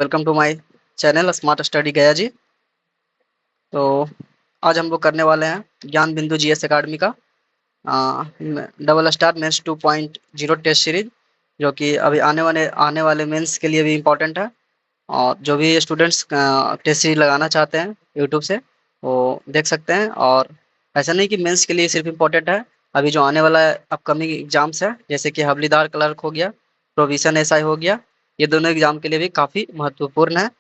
Welcome to my channel smart study Gaya ji. तो आज हम लोग करने वाले हैं ज्ञान बिंदु जीएस एकेडमी का double star mains 2.0 test series, जो कि अभी आने वाले मेंस के लिए भी इम्पोर्टेंट है। और जो भी स्टूडेंट्स टेस्ट सीरीज लगाना चाहते हैं यूट्यूब से, वो देख सकते हैं। और ऐसा नहीं कि मेंस के लिए सिर्फ इम्पोर्टेंट है, अभी जो आने वाला अपकमिंग एग्जाम्स है, जैसे कि हवलीदार क्लर्क हो गया, प्रोविजन एसआई हो गया, ये दोनों एग्जाम के लिए भी काफ़ी महत्वपूर्ण है।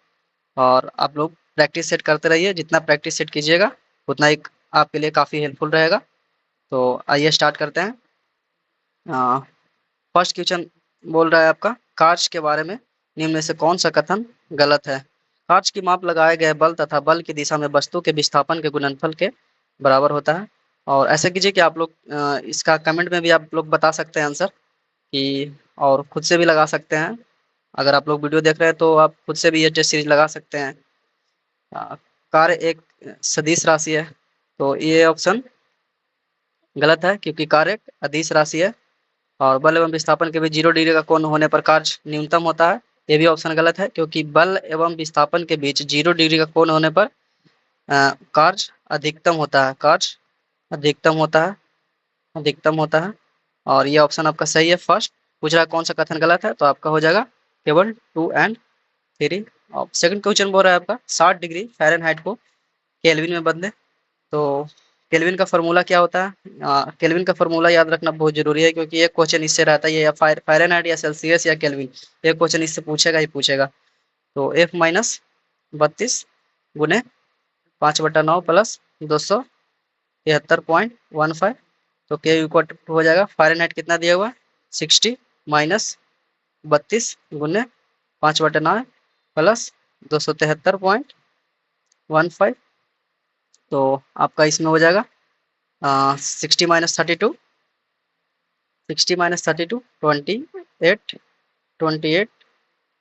और आप लोग प्रैक्टिस सेट करते रहिए, जितना प्रैक्टिस सेट कीजिएगा उतना ही आपके लिए काफ़ी हेल्पफुल रहेगा। तो आइए स्टार्ट करते हैं। फर्स्ट क्वेश्चन बोल रहा है आपका, कार्य के बारे में निम्न में से कौन सा कथन गलत है। कार्य की माप लगाए गए बल तथा बल की दिशा में वस्तु के विस्थापन के गुणनफल के बराबर होता है। और ऐसा कीजिए कि आप लोग इसका कमेंट में भी आप लोग बता सकते हैं आंसर कि, और खुद से भी लगा सकते हैं। अगर आप लोग वीडियो देख रहे हैं तो आप खुद से भी ये टेस्ट सीरीज लगा सकते हैं। कार्य एक सदिश राशि है, तो ये ऑप्शन गलत है, क्योंकि कार्य एक अदिश राशि है। और बल एवं विस्थापन के बीच 0 डिग्री का कोण होने पर कार्य न्यूनतम होता है, ये भी ऑप्शन गलत है, क्योंकि बल एवं विस्थापन के बीच 0 डिग्री का कोण होने पर कार्य अधिकतम होता है। कार्य अधिकतम होता है, अधिकतम होता है। और ये ऑप्शन आपका सही है। फर्स्ट पूछ रहा है कौन सा कथन गलत है, तो आपका हो जाएगा टेबल 2 एंड 3। और सेकंड क्वेश्चन बोल रहा है आपका 60 डिग्री फ़ारेनहाइट को केल्विन में बदले। तो केल्विन का फॉर्मूला क्या होता है? केल्विन का फॉर्मूला याद रखना बहुत जरूरी है, क्योंकि एक क्वेश्चन इससे रहता है, ये या फ़ारेनहाइट या सेल्सियस या केल्विन, एक क्वेश्चन इससे पूछेगा ही पूछेगा। तो F माइनस 32 गुने 5/9 प्लस 273.15। तो के इक्वल हो जाएगा, फ़ारेनहाइट कितना दिया हुआ है 60 माइनस 32 गुने 5/9 प्लस 273.15। तो आपका इसमें हो जाएगा 60 माइनस 32, 60 माइनस 32 28, 28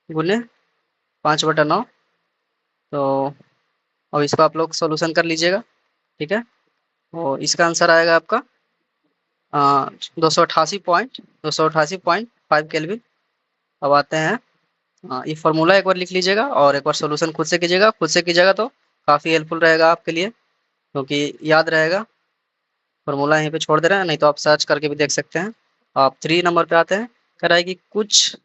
गुने 5/9। तो अब इसको आप लोग सॉल्यूशन कर लीजिएगा, ठीक है। और इसका आंसर आएगा आपका 288.5 केल्विन। अब आते हैं, ये फॉर्मूला एक बार लिख लीजिएगा और एक बार सॉल्यूशन खुद से कीजिएगा। खुद से कीजिएगा तो काफ़ी हेल्पफुल रहेगा आपके लिए, क्योंकि याद रहेगा। फॉर्मूला यहीं पे छोड़ दे रहे हैं, नहीं तो आप सर्च करके भी देख सकते हैं। आप 3 नंबर पे आते हैं। कह रहा है कि कुछ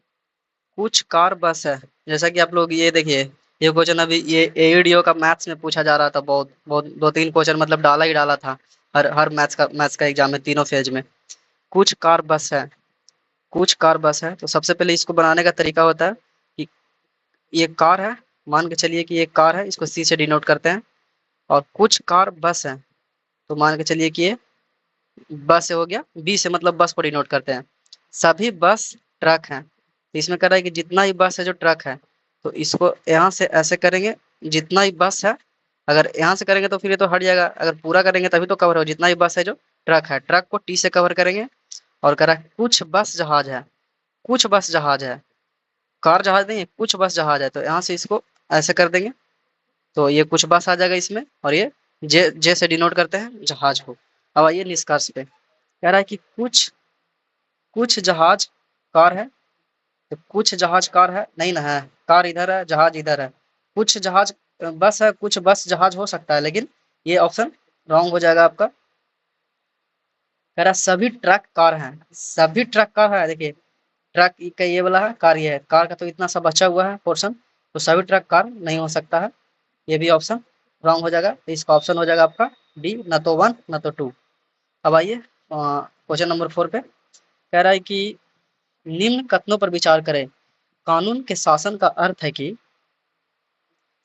कुछ कार बस है। जैसा कि आप लोग ये देखिए, ये क्वेश्चन अभी ये एईडीओ का मैथ्स में पूछा जा रहा था, बहुत बहुत 2-3 क्वेश्चन मतलब डाला ही डाला था। हर हर मैथ्स का एग्जाम में तीनों फेज में कुछ कार बस है, कुछ कार बस है। तो सबसे पहले इसको बनाने का तरीका होता है कि ये कार है, मान के चलिए कि ये कार है, इसको सी से डिनोट करते हैं। और कुछ कार बस है, तो मान के चलिए कि ये बस से हो गया, बी से मतलब बस को डिनोट करते हैं। सभी बस ट्रक हैं, तो इसमें कह रहा है कि जितना ही बस है जो ट्रक है, तो इसको यहाँ से ऐसे करेंगे, जितना ही बस है। अगर यहाँ से करेंगे तो फिर ये तो हट जाएगा, अगर पूरा करेंगे तभी तो कवर हो। जितना ही बस है जो ट्रक है, ट्रक को टी से कवर करेंगे। और कह रहा है कुछ बस जहाज है, कुछ बस जहाज है, कार जहाज नहीं है, कुछ बस जहाज है। तो यहाँ से इसको ऐसे कर देंगे, तो ये कुछ बस आ जाएगा इसमें। और ये जे जे से डिनोट करते हैं जहाज को। अब आइए निष्कर्ष पे। कह रहा है कि कुछ कुछ जहाज कार है, तो कुछ जहाज कार है नहीं ना है, कार इधर है, जहाज इधर है। कुछ जहाज बस है, कुछ बस जहाज हो सकता है, लेकिन ये ऑप्शन रॉन्ग हो जाएगा आपका। कह रहा है सभी ट्रक कार हैं, सभी ट्रक कार है। देखिए ट्रक का ये वाला है, कार ये है, कार का तो इतना सा बचा हुआ है पोर्शन, तो सभी ट्रक कार नहीं हो सकता है। ये भी ऑप्शन रॉन्ग हो जाएगा। तो इसका ऑप्शन हो जाएगा आपका डी, न तो 1 न तो 2। अब आइए क्वेश्चन नंबर 4 पे। कह रहा है कि निम्न कथनों पर विचार करें। कानून के शासन का अर्थ है कि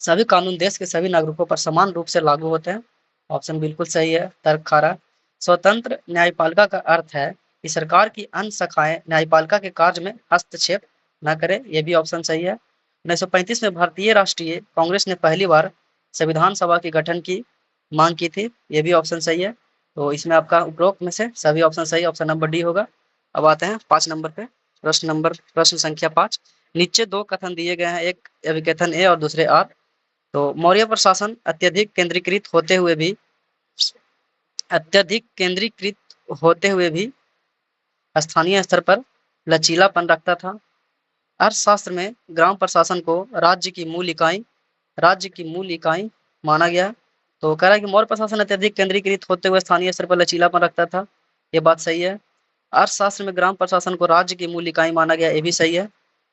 सभी कानून देश के सभी नागरिकों पर समान रूप से लागू होते हैं। ऑप्शन बिल्कुल सही है, तर्क खारा। स्वतंत्र न्यायपालिका का अर्थ है कि सरकार की अन्य शाखाएं न्यायपालिका के कार्य में हस्तक्षेप न करें। यह भी ऑप्शन सही है। 1935 में भारतीय राष्ट्रीय कांग्रेस ने पहली बार संविधान सभा के गठन की मांग की थी। ये भी ऑप्शन सही है। तो इसमें आपका उपरोक्त में से सभी ऑप्शन सही, ऑप्शन नंबर डी होगा। अब आते हैं 5 नंबर पे। प्रश्न संख्या 5। नीचे 2 कथन दिए गए हैं, एक अभिकथन ए और दूसरे आर। तो मौर्य प्रशासन अत्यधिक केंद्रीकृत होते हुए भी स्थानीय स्तर पर लचीलापन रखता था। अर्थशास्त्र में ग्राम प्रशासन को राज्य की मूल इकाई माना गया है। तो कह रहा है कि मौर्य प्रशासन अत्यधिक केंद्रीकृत होते हुए स्थानीय स्तर पर लचीलापन रखता था। ये बात सही है। अर्थशास्त्र में ग्राम प्रशासन को राज्य की मूल इकाई माना गया, ये भी सही है।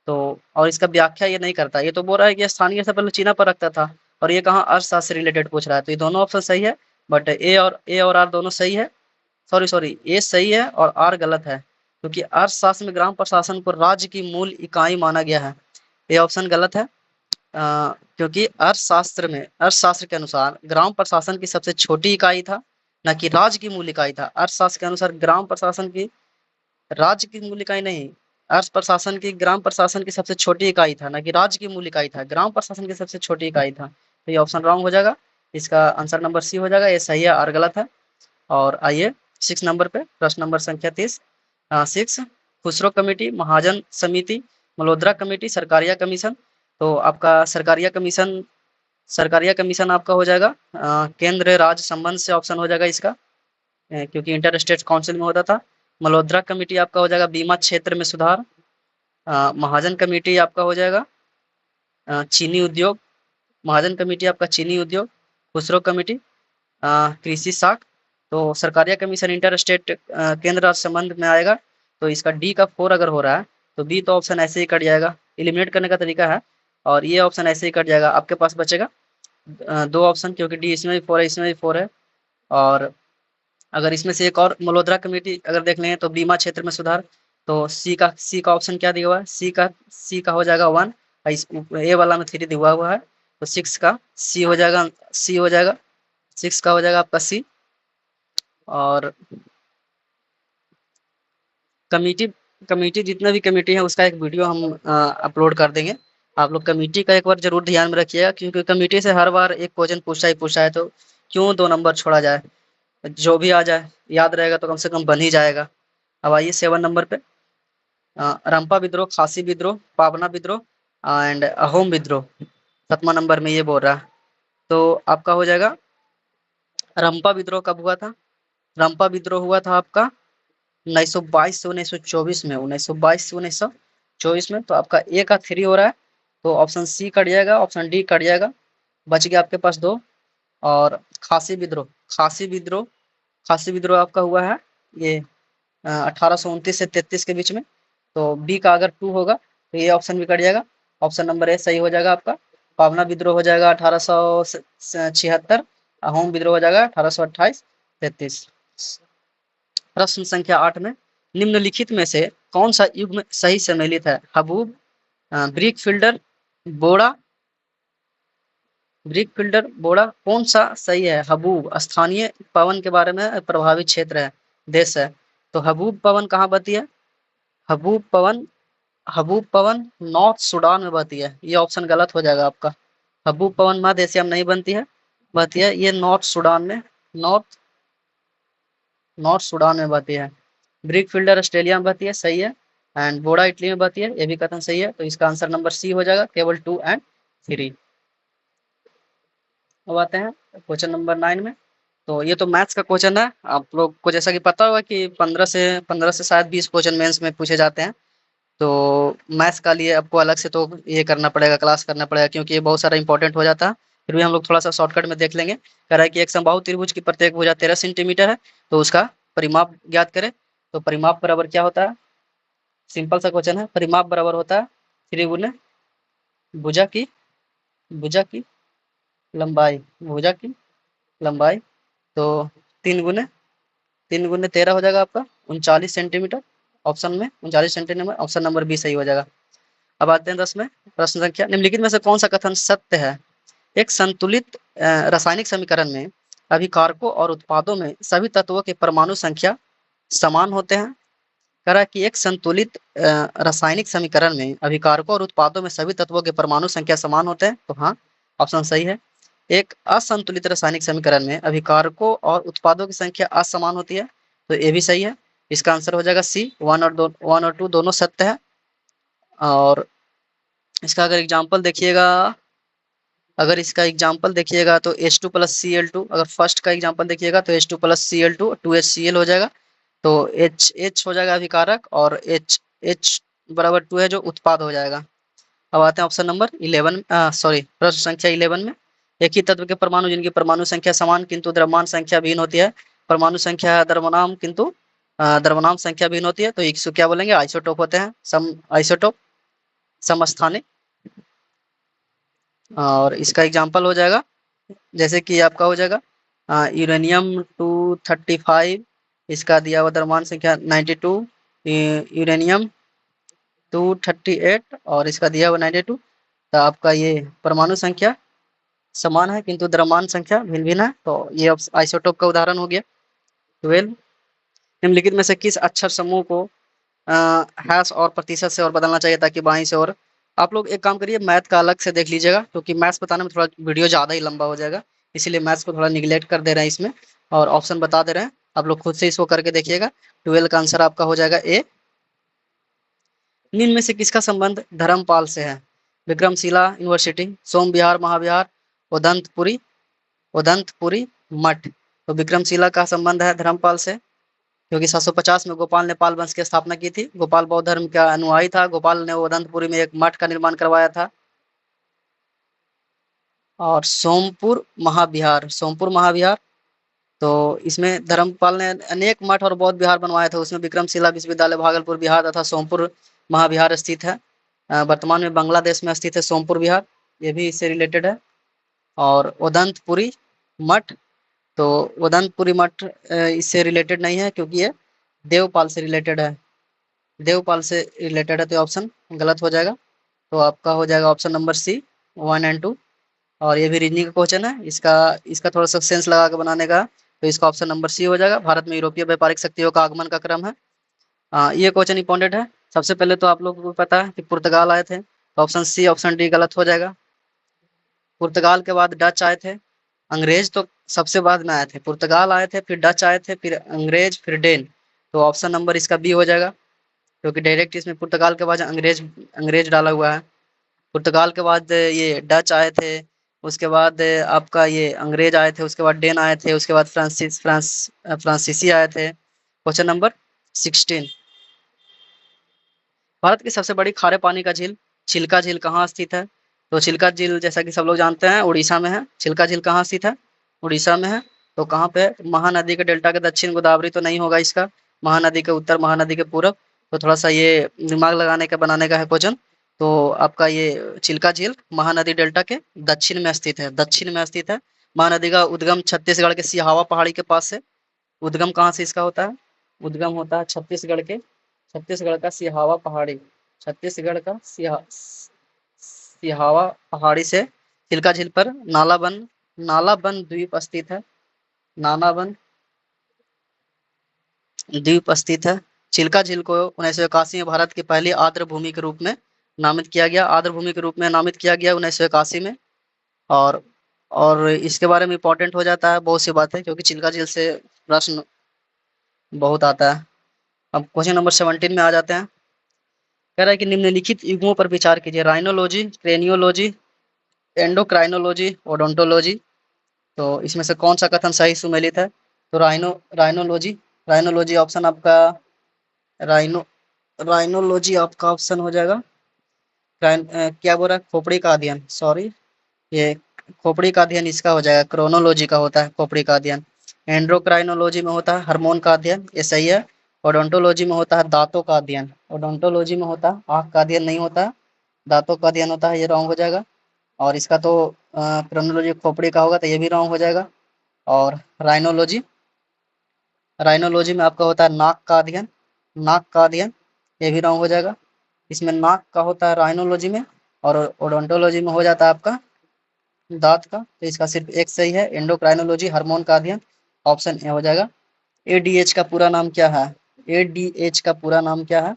तो और इसका व्याख्या ये नहीं करता, ये तो बोल रहा है कि स्थानीय स्तर पर लचीलापन रखता था, और ये कहाँ अर्थशास्त्र से रिलेटेड पूछ रहा है। तो ये दोनों ऑप्शन सही है, बट ए और आर दोनों सही है। सॉरी, ए सही है और आर गलत है, क्योंकि अर्थशास्त्र में ग्राम प्रशासन को राज्य की मूल इकाई माना गया है। ये ऑप्शन गलत है, क्योंकि अर्थशास्त्र के अनुसार ग्राम प्रशासन की सबसे छोटी इकाई था, न कि राज्य की मूल इकाई था। अर्थशास्त्र के अनुसार ग्राम प्रशासन की राज्य की मूल इकाई नहीं, ग्राम प्रशासन की सबसे छोटी इकाई था, न कि राज्य की मूल इकाई था, ग्राम प्रशासन की सबसे छोटी इकाई था। तो ये ऑप्शन रॉन्ग हो जाएगा, इसका आंसर नंबर सी हो जाएगा, ये सही है, आर गलत है। और आइए 6 नंबर पे, प्रश्न नंबर संख्या 30। 6 खुसरो कमेटी, महाजन समिति, मल्होत्रा कमेटी, सरकारिया कमीशन। तो आपका सरकारिया कमीशन आपका हो जाएगा केंद्र राज्य संबंध से, ऑप्शन हो जाएगा इसका, क्योंकि इंटर स्टेट काउंसिल में होता था। मल्होत्रा कमेटी आपका हो जाएगा बीमा क्षेत्र में सुधार। महाजन कमेटी आपका हो जाएगा चीनी उद्योग, महाजन कमेटी आपका चीनी उद्योग। खुसरो कमेटी कृषि साख। तो सरकारिया कमीशन इंटर स्टेट केंद्र राज्य संबंध में आएगा। तो इसका डी का 4 अगर हो रहा है तो बी तो ऑप्शन ऐसे ही कट जाएगा, एलिमिनेट करने का तरीका है, और ये ऑप्शन ऐसे ही कट जाएगा। आपके पास बचेगा 2 ऑप्शन, क्योंकि डी इसमें भी 4 है, इसमें भी 4 है। और अगर इसमें से एक और मल्होत्रा कमेटी अगर देख लें तो बीमा क्षेत्र में सुधार। तो सी का ऑप्शन क्या दिया हुआ है, सी का हो जाएगा 1, इस ए वाला में 3 दिया हुआ है, तो 6 का सी हो जाएगा, 6 का हो जाएगा आपका सी। और कमेटी जितना भी कमेटी है उसका एक वीडियो हम अपलोड कर देंगे। आप लोग कमेटी का एक बार जरूर ध्यान में रखिएगा, क्योंकि कमेटी से हर बार एक क्वेश्चन पूछा है, तो क्यों 2 नंबर छोड़ा जाए, जो भी आ जाए याद रहेगा तो कम से कम बन ही जाएगा। अब आइए 7 नंबर पे, रंपा विद्रोह, खासी विद्रोह, पाबना विद्रोह एंड अहोम विद्रोह। 7वां नंबर में ये बोल रहा है। तो आपका हो जाएगा रंपा विद्रोह कब हुआ था? रंपा विद्रोह हुआ था आपका 1922 से 1924 में, 1922 से 1924 में। तो आपका ए का 3 हो रहा है, तो ऑप्शन सी कट जाएगा, ऑप्शन डी कट जाएगा, बच गया आपके पास 2। और खासी विद्रोह आपका हुआ है ये 1829 से 33 के बीच में। तो बी का अगर 2 होगा तो ये ऑप्शन भी कट जाएगा, ऑप्शन नंबर ए सही हो जाएगा आपका। पावना विद्रोह हो जाएगा 1876, अहोम विद्रोह हो जाएगा 1828-33। प्रश्न संख्या 8 में, निम्नलिखित में से कौन सा युग्म सही सम्मिलित है? हबूब, ब्रिक फिल्डर, बोड़ा, कौन सा सही है? हबूब स्थानीय पवन के बारे में प्रभावित क्षेत्र है, देश है। तो हबूब पवन कहाँ बहती है? हबूब पवन नॉर्थ सूडान में बहती है, ये ऑप्शन गलत हो जाएगा आपका। हबूब पवन मध्य एशिया में नहीं बहती है, ये नॉर्थ सूडान में बहती है। ब्रिक फिल्डर ऑस्ट्रेलिया में बहती है, सही है। एंड बोड़ा इटली में बहती है, ये भी कथन सही है। तो इसका आंसर नंबर सी हो जाएगा, केवल 2 एंड 3। अब आते हैं क्वेश्चन नंबर 9 में। तो ये तो मैथ्स का क्वेश्चन है, आप लोग को जैसा कि पता होगा कि 15 से शायद 20 क्वेश्चन मेंस में पूछे जाते हैं। तो मैथ्स का लिए आपको अलग से तो ये करना पड़ेगा, क्लास करना पड़ेगा, क्योंकि ये बहुत सारा इंपॉर्टेंट हो जाता है। फिर भी हम लोग थोड़ा सा शॉर्टकट में देख लेंगे। कह रहा है कि एक समबाहु त्रिभुज की प्रत्येक भुजा 13 सेंटीमीटर है, तो उसका परिमाप ज्ञात करें। तो परिमाप बराबर क्या होता है? सिंपल सा क्वेश्चन है। परिमाप बराबर होता है 3 गुने भुजा की लंबाई, तो 3 गुने 13 हो जाएगा आपका 39 सेंटीमीटर। ऑप्शन में 39 सेंटीमीटर, ऑप्शन नंबर बी सही हो जाएगा। अब आते हैं 10 में। प्रश्न संख्या, निम्नलिखित में से कौन सा कथन सत्य है? एक संतुलित रासायनिक समीकरण में अभिकारकों और उत्पादों में सभी तत्वों के परमाणु संख्या समान होते हैं। कह रहा है कि एक संतुलित रासायनिक समीकरण में अभिकारकों और उत्पादों में सभी तत्वों के परमाणु संख्या समान होते हैं, तो हाँ, ऑप्शन सही है। एक असंतुलित रासायनिक समीकरण में अभिकारकों और उत्पादों की संख्या असमान होती है, तो ये भी सही है। इसका आंसर हो जाएगा सी, 1 और 2 दोनों सत्य है। और इसका अगर एग्जाम्पल देखिएगा तो H2 प्लस Cl2, अगर फर्स्ट का एग्जाम्पल देखिएगा तो H2 प्लस Cl2 2HCl हो जाएगा। तो H हो जाएगा अभिकारक, और H बराबर 2 है जो उत्पाद हो जाएगा। अब आते हैं ऑप्शन नंबर 11, सॉरी प्रश्न संख्या 11 में। एक ही तत्व के परमाणु जिनकी परमाणु संख्या समान किंतु द्रव्यमान संख्या भिन्न होती है, परमाणु संख्या द्रव्यमान किंतु द्रव्यमान संख्या भिन्न होती है, तो इसको क्या बोलेंगे? आइसोटोप होते हैं, सम आइसोटोप, समस्थानिक। और इसका एग्जाम्पल हो जाएगा जैसे कि आपका हो जाएगा यूरेनियम 235, इसका दिया हुआ द्रव्यमान संख्या 92, यूरेनियम 238 और इसका दिया हुआ 92। तो आपका ये परमाणु संख्या समान है किंतु द्रव्यमान संख्या भिन्न भिन्न है, तो ये आइसोटोप का उदाहरण हो गया। 12, निम्नलिखित में से किस अक्षर समूह को हैश और प्रतिशत से और बदलना चाहिए ताकि बाईं से और। आप लोग एक काम करिए, मैथ का अलग से देख लीजिएगा क्योंकि मैथ्स बताने में थोड़ा वीडियो ज़्यादा ही लंबा हो जाएगा, इसीलिए मैथ्स को थोड़ा निगलेक्ट कर दे रहे हैं इसमें और ऑप्शन बता दे रहे हैं। आप लोग खुद से इसको करके देखिएगा। 12 का आंसर आपका हो जाएगा ए। निम्न में से किसका संबंध धर्मपाल से है? विक्रमशिला यूनिवर्सिटी, सोम विहार महाविहार, उदंतपुरी उदंतपुरी मठ। तो विक्रमशिला का संबंध है धर्मपाल से क्योंकि 750 में गोपाल ने पाल वंश की स्थापना की थी। गोपाल बौद्ध धर्म का अनुयायी था। गोपाल ने उदंतपुरी में एक मठ का निर्माण करवाया था। और सोमपुर महाविहार, तो इसमें धर्मपाल ने अनेक मठ और बौद्ध विहार बनवाए थे। उसमें विक्रमशिला विश्वविद्यालय भागलपुर बिहार तथा सोमपुर महाविहार स्थित है। वर्तमान में बांग्लादेश में स्थित है सोमपुर विहार, ये भी इससे रिलेटेड है। और उदंतपुरी मठ, तो उदंतपुरी मठ इससे रिलेटेड नहीं है क्योंकि ये देवपाल से रिलेटेड है। देवपाल से रिलेटेड है तो ऑप्शन गलत हो जाएगा। तो आपका हो जाएगा ऑप्शन नंबर सी, 1 एंड 2। और ये भी रीजनिंग का क्वेश्चन है, इसका इसका थोड़ा सा सेंस लगा के बनाने का, तो इसका ऑप्शन नंबर सी हो जाएगा। भारत में यूरोपीय व्यापारिक शक्तियों का आगमन का क्रम है। ये क्वेश्चन इंपॉर्टेंट है। सबसे पहले तो आप लोगों को पता है कि पुर्तगाल आए थे, तो ऑप्शन सी ऑप्शन डी गलत हो जाएगा। पुर्तगाल के बाद डच आए थे, अंग्रेज तो सबसे बाद में आए थे। पुर्तगाल आए थे, फिर डच आए थे, फिर अंग्रेज, फिर डेन। तो ऑप्शन नंबर इसका बी हो जाएगा क्योंकि डायरेक्ट इसमें पुर्तगाल के बाद अंग्रेज अंग्रेज डाला हुआ है। पुर्तगाल के बाद ये डच आए थे, उसके बाद आपका ये अंग्रेज आए थे, उसके बाद डेन आए थे, उसके बाद फ्रांसीसी आए थे। क्वेश्चन नंबर 16, भारत की सबसे बड़ी खारे पानी का झील चिल्का झील कहाँ स्थित है? तो चिल्का झील जैसा कि सब लोग जानते हैं उड़ीसा में है। चिल्का झील कहाँ स्थित है? उड़ीसा में है। तो कहाँ पे? महानदी के डेल्टा के दक्षिण, गोदावरी तो नहीं होगा इसका, महानदी के उत्तर, महानदी के पूरब। तो थोड़ा सा ये दिमाग लगाने का बनाने का है क्वेश्चन। तो आपका ये चिल्का झील महानदी डेल्टा के दक्षिण में स्थित है, दक्षिण में स्थित है। महानदी का उद्गम छत्तीसगढ़ के सिहावा पहाड़ी के पास से। उद्गम कहाँ से इसका होता है? उद्गम होता है छत्तीसगढ़ का सिहावा पहाड़ी, छत्तीसगढ़ का सिहावा पहाड़ी से चिल्का झील पर नालाबन द्वीप स्थित है। नालाबन द्वीप स्थित है। चिल्का झील को 1981 में भारत की पहली आर्द्र भूमि के रूप में नामित किया गया, आर्द्र भूमि के रूप में नामित किया गया 1981 में। और इसके बारे में इंपॉर्टेंट हो जाता है बहुत सी बातें क्योंकि चिल्का झील से प्रश्न बहुत आता है। अब क्वेश्चन नंबर 17 में आ जाते हैं। कह रहा है कि निम्नलिखित युग्मों पर विचार कीजिए, राइनोलॉजी, क्रेनियोलॉजी, एंडोक्राइनोलॉजी, ओडोंटोलॉजी। तो इसमें से कौन सा कथन सही सुमेलित है? तो राइनोलॉजी, राइनोलॉजी ऑप्शन आपका राइनो राइनोलॉजी आपका ऑप्शन हो जाएगा। क्या बोल रहा है? खोपड़ी का अध्ययन, सॉरी ये खोपड़ी का अध्ययन इसका हो जाएगा, क्रोनोलॉजी का होता है खोपड़ी का अध्ययन। एंड्रोक्राइनोलॉजी में होता है हार्मोन का अध्ययन, ये सही है। ओडोंटोलॉजी में होता है दांतों का अध्ययन, ओडोंटोलॉजी में होता है आँख का अध्ययन नहीं होता, दांतों का अध्ययन होता है, ये रॉन्ग हो जाएगा। और इसका तो क्रोनोलॉजी खोपड़ी का होगा तो ये भी रॉन्ग हो जाएगा। और राइनोलॉजी, राइनोलॉजी में आपका होता है नाक का अध्ययन, नाक का अध्ययन, ये भी रॉन्ग हो जाएगा। इसमें नाक का होता है राइनोलॉजी में, और ओडोंटोलॉजी में हो जाता है आपका दांत का। तो इसका सिर्फ एक सही है, एंडोक्राइनोलॉजी हार्मोन का अध्ययन, ऑप्शन ए हो जाएगा। एडीएच का पूरा नाम क्या है? एडीएच का पूरा नाम क्या है?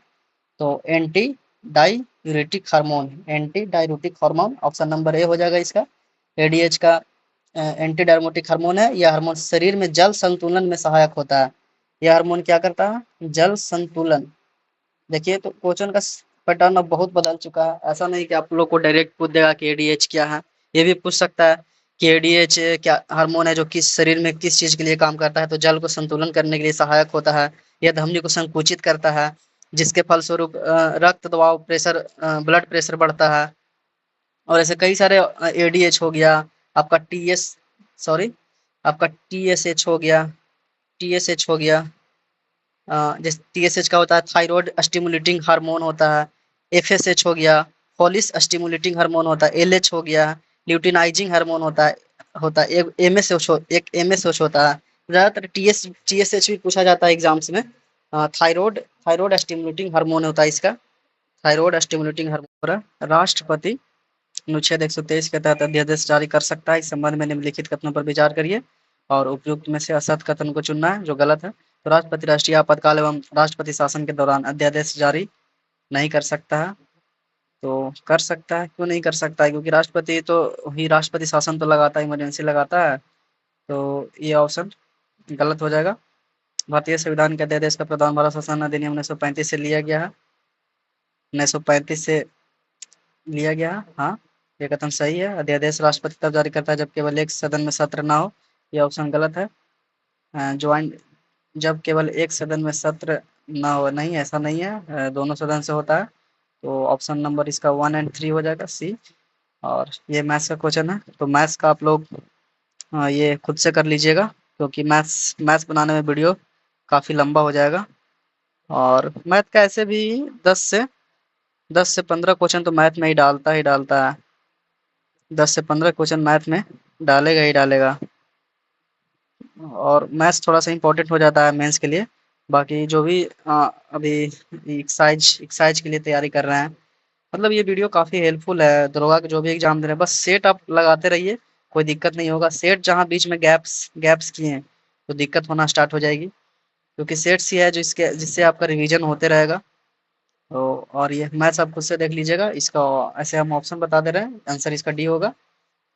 तो anti diuretic hormone, anti diuretic hormone, option number A हो जाएगा इसका। एडीएच का एंटी डाययूरेटिक हार्मोन है। यह हार्मोन शरीर में जल संतुलन में सहायक होता है। यह हार्मोन क्या करता है? जल संतुलन। देखिए तो क्वेश्चन का पैटर्न अब बहुत बदल चुका है। ऐसा नहीं कि आप लोग को डायरेक्ट पूछ देगा कि एडीएच क्या है, ये भी पूछ सकता है कि एडीएच क्या हार्मोन है जो किस शरीर में किस चीज के लिए काम करता है। तो जल को संतुलन करने के लिए सहायक होता है, यह धमनी को संकुचित करता है, जिसके फलस्वरूप रक्त दबाव, प्रेशर, ब्लड प्रेशर बढ़ता है। और ऐसे कई सारे एडीएच हो गया, आपका टीएस सॉरी आपका टीएसएच हो गया, टीएसएच हो गया, जैसे टीएसएच का होता है थायराइड स्टिमुलेटिंग हार्मोन होता है। एफएसएच हो गया, फोलिस स्टिमुलेटिंग हार्मोन होता है। एलएच हो गया, ल्यूटिनाइजिंग हार्मोन होता है। एक एमएसएच होता है। ज़्यादातर टीएसएच भी पूछा जाता है एग्जाम्स में। थायराइड थायराइड स्टिमुलेटिंग हार्मोन होता है इसका। Thyroid stimulating hormone. राष्ट्रपति अनुच्छेद 123 के तहत अध्यादेश जारी कर सकता है। इस संबंध में निम्नलिखित कथनों पर विचार करिए और उपयुक्त में से असत कथन को चुनना है जो गलत है। तो राष्ट्रपति राष्ट्रीय आपातकाल एवं राष्ट्रपति शासन के दौरान अध्यादेश जारी नहीं कर सकता है। तो कर सकता है, क्यों नहीं कर सकता है? क्योंकि राष्ट्रपति तो ही राष्ट्रपति शासन तो लगाता है, इमरजेंसी लगाता है। तो ये ऑप्शन गलत हो जाएगा। भारतीय संविधान के अध्यादेश का प्रावधान भारत शासन अधिनियम 1935 से लिया गया है। 1935 से लिया गया है, हाँ, ये कथन सही है। अध्यादेश राष्ट्रपति तब जारी करता है जब केवल एक सदन में सत्र ना हो। ये ऑप्शन गलत है। ज्वाइंट जब केवल एक सदन में सत्र ना हो, नहीं, ऐसा नहीं है, दोनों सदन से होता है। तो ऑप्शन नंबर इसका 1 एंड 3 हो जाएगा, सी। और ये मैथ्स का क्वेश्चन है, तो मैथ्स का आप लोग ये खुद से कर लीजिएगा, क्योंकि मैथ्स मैथ्स बनाने में वीडियो काफ़ी लंबा हो जाएगा। और मैथ का ऐसे भी 10 से 15 क्वेश्चन तो मैथ में ही डालता है। 10 से 15 क्वेश्चन मैथ में डालेगा ही डालेगा। और मैथ्स थोड़ा सा इंपॉर्टेंट हो जाता है मेंस के लिए। बाकी जो भी अभी एक्साइज के लिए तैयारी कर रहे हैं, मतलब ये वीडियो काफ़ी हेल्पफुल है। दरोगा के जो भी एग्जाम दे रहे हैं, बस सेट आप लगाते रहिए, कोई दिक्कत नहीं होगा। सेट जहाँ बीच में गैप्स गैप्स किए हैं तो दिक्कत होना स्टार्ट हो जाएगी, क्योंकि सेट्स ही है जो इसके जिससे आपका रिवीजन होते रहेगा। तो और ये मैथ्स आप खुद से देख लीजिएगा इसका। ऐसे हम ऑप्शन बता दे रहे हैं, आंसर इसका डी होगा।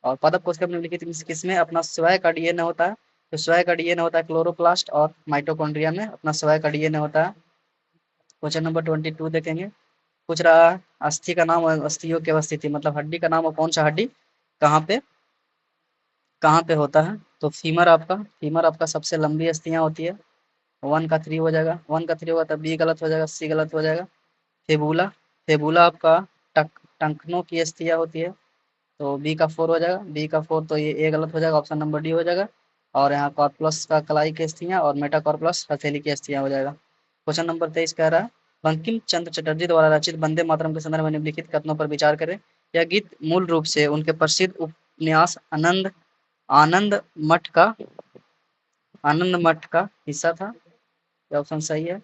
और पादप कोशिका निम्नलिखित किसमें अपना स्वयं का डीएनए होता है? तो स्वयं का डीएनए होता है क्लोरोप्लास्ट और माइटोकॉन्ड्रिया में अपना स्वयं का डीएनए होता है। क्वेश्चन नंबर 22 देखेंगे। पूछ रहा है अस्थि का नाम और अस्थियों की अवस्थिति, मतलब हड्डी का नाम और कौन सा हड्डी कहाँ पे कहाँ पे होता है? तो फीमर आपका सबसे लंबी अस्थियां होती है। 1 का 3 हो जाएगा, 1 का 3 होगा तब बी गलत हो जाएगा, सी गलत हो जाएगा। फेबुला फेबुला आपका टंकनों की अस्थियां होती है। तो बी का 4 हो जाएगा, बी का 4 तो ये ए गलत हो जाएगा, ऑप्शन नंबर डी हो जाएगा। और यहाँ कॉर्पस का कलाई की अस्थियां और मेटाकॉर्पस हथेली की अस्थियां हो जाएगा। क्वेश्चन नंबर 23 कह रहा है बंकिम चंद्र चटर्जी द्वारा रचित वंदे मातरम के संदर्भ में निम्नलिखित कथनों पर विचार करें। यह गीत मूल रूप से उनके प्रसिद्ध उपन्यास आनंद मठ का आनंद मठ का हिस्सा था। यह ऑप्शन सही है।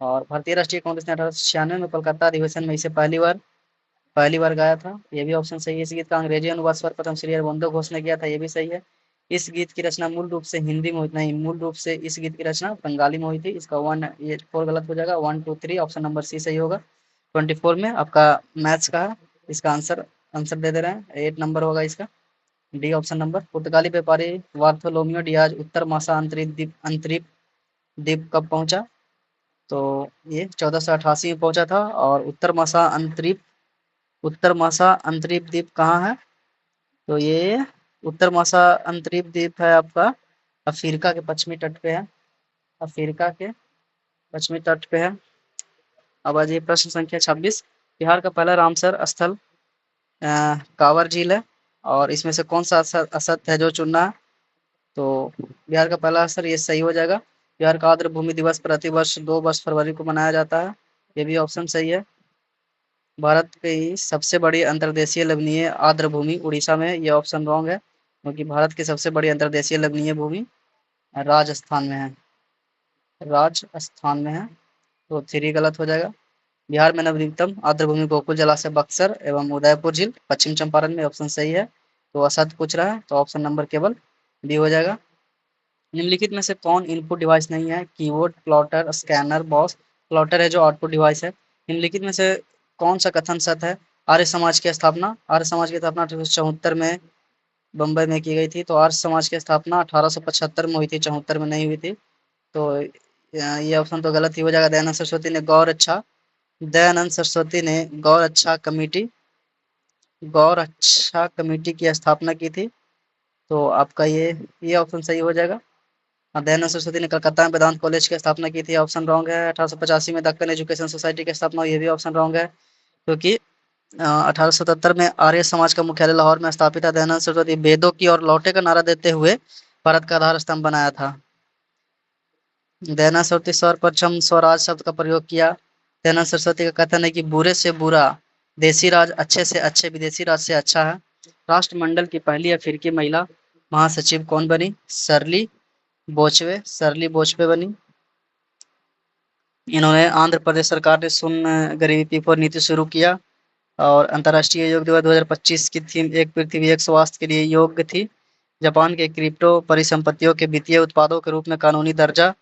और भारतीय राष्ट्रीय कांग्रेस ने 1896 में कोलकाता अधिवेशन में इसे पहली बार गाया था। ये भी ऑप्शन सही है। इस गीत का अंग्रेजी अनुवाद सर्वप्रथम श्री अरबिंदो घोष ने किया था। ये भी सही है। इस गीत की रचना मूल रूप से हिंदी में हुई नहीं, मूल रूप से इस गीत की रचना बंगाली में हुई थी। इसका 4 गलत हो जाएगा, 1 2 3 ऑप्शन नंबर सी सही होगा। 24 में आपका मैथ्स का है, इसका आंसर आंसर दे दे रहे हैं, 8 नंबर होगा इसका, डी ऑप्शन नंबर। पुर्तगाली व्यापारी वार्थोलोमियो डियाज उत्तर मासा अंतरीप द्वीप कब पहुंचा? तो ये 1488 में पहुंचा था। और उत्तर मासा अंतरीप द्वीप कहाँ है? तो ये उत्तर मासा अंतरीप द्वीप है आपका अफ्रीका के पश्चिमी तट पे है। अफ्रीका के पश्चिमी तट पे है। अब आज ये प्रश्न संख्या 26। बिहार का पहला रामसर स्थल कांवर झील है। और इसमें से कौन सा असत है जो चुनना है? तो बिहार का पहला असर ये सही हो जाएगा। बिहार का आर्द्र भूमि दिवस प्रतिवर्ष 2 फरवरी को मनाया जाता है। ये भी ऑप्शन सही है। भारत की सबसे बड़ी अंतर्देशीय लवणीय आर्द्र भूमि उड़ीसा में, ये ऑप्शन रॉन्ग है, क्योंकि भारत की सबसे बड़ी अंतर्देशीय लवणीय भूमि राजस्थान में है। राजस्थान में है, तो 3 गलत हो जाएगा। बिहार में नवीनतम आर्द्र भूमि गोकुल जलाशय बक्सर एवं उदयपुर झील पश्चिम चंपारण में, ऑप्शन सही है। तो असद पूछ रहा है, तो ऑप्शन नंबर केवल बी हो जाएगा। निम्नलिखित में से कौन इनपुट डिवाइस नहीं है? Keyboard, plotter, scanner, boss. Plotter है जो आउटपुट डिवाइस है। निम्नलिखित में से कौन सा कथन सत्य है? आर्य समाज की स्थापना 1874 में बम्बई में की गई थी। तो आर्य समाज की स्थापना 1875 में हुई थी, 74 में नहीं हुई थी। तो ये ऑप्शन तो गलत ही हो जाएगा। दयानंद सरस्वती ने गौर अच्छा कमेटी की स्थापना की थी। तो आपका ये ऑप्शन सही हो जाएगा। दयानंद सरस्वती ने कलकत्ता में वेदांत कॉलेज की स्थापना की थी, ऑप्शन रॉन्ग है। 1885 में दक्कन एजुकेशन सोसाइटी की स्थापना हुई, ये भी ऑप्शन रॉन्ग है, क्योंकि 1877 में आर्य समाज का मुख्यालय लाहौर में स्थापित था। दयानंद सरस्वती वेदों की और लौटे का नारा देते हुए भारत का आधार स्तंभ बनाया था। दयानंद सरस्वती सर्वप्रथम स्वराज शब्द का प्रयोग किया। दयानंद सरस्वती का कथन है कि बुरे से बुरा देसी राज, अच्छे से अच्छे विदेशी राज से अच्छा है। राष्ट्रमंडल की पहली अफ्रीकी महिला महासचिव कौन बनी? सरली बोचवे बनी। इन्होंने आंध्र प्रदेश सरकार ने शून्य गरीबी पीपर नीति शुरू किया। और अंतर्राष्ट्रीय योग दिवस 2025 की थीम एक पृथ्वी एक स्वास्थ्य के लिए योग थी। जापान के क्रिप्टो परिसंपत्तियों के वित्तीय उत्पादों के रूप में कानूनी दर्जा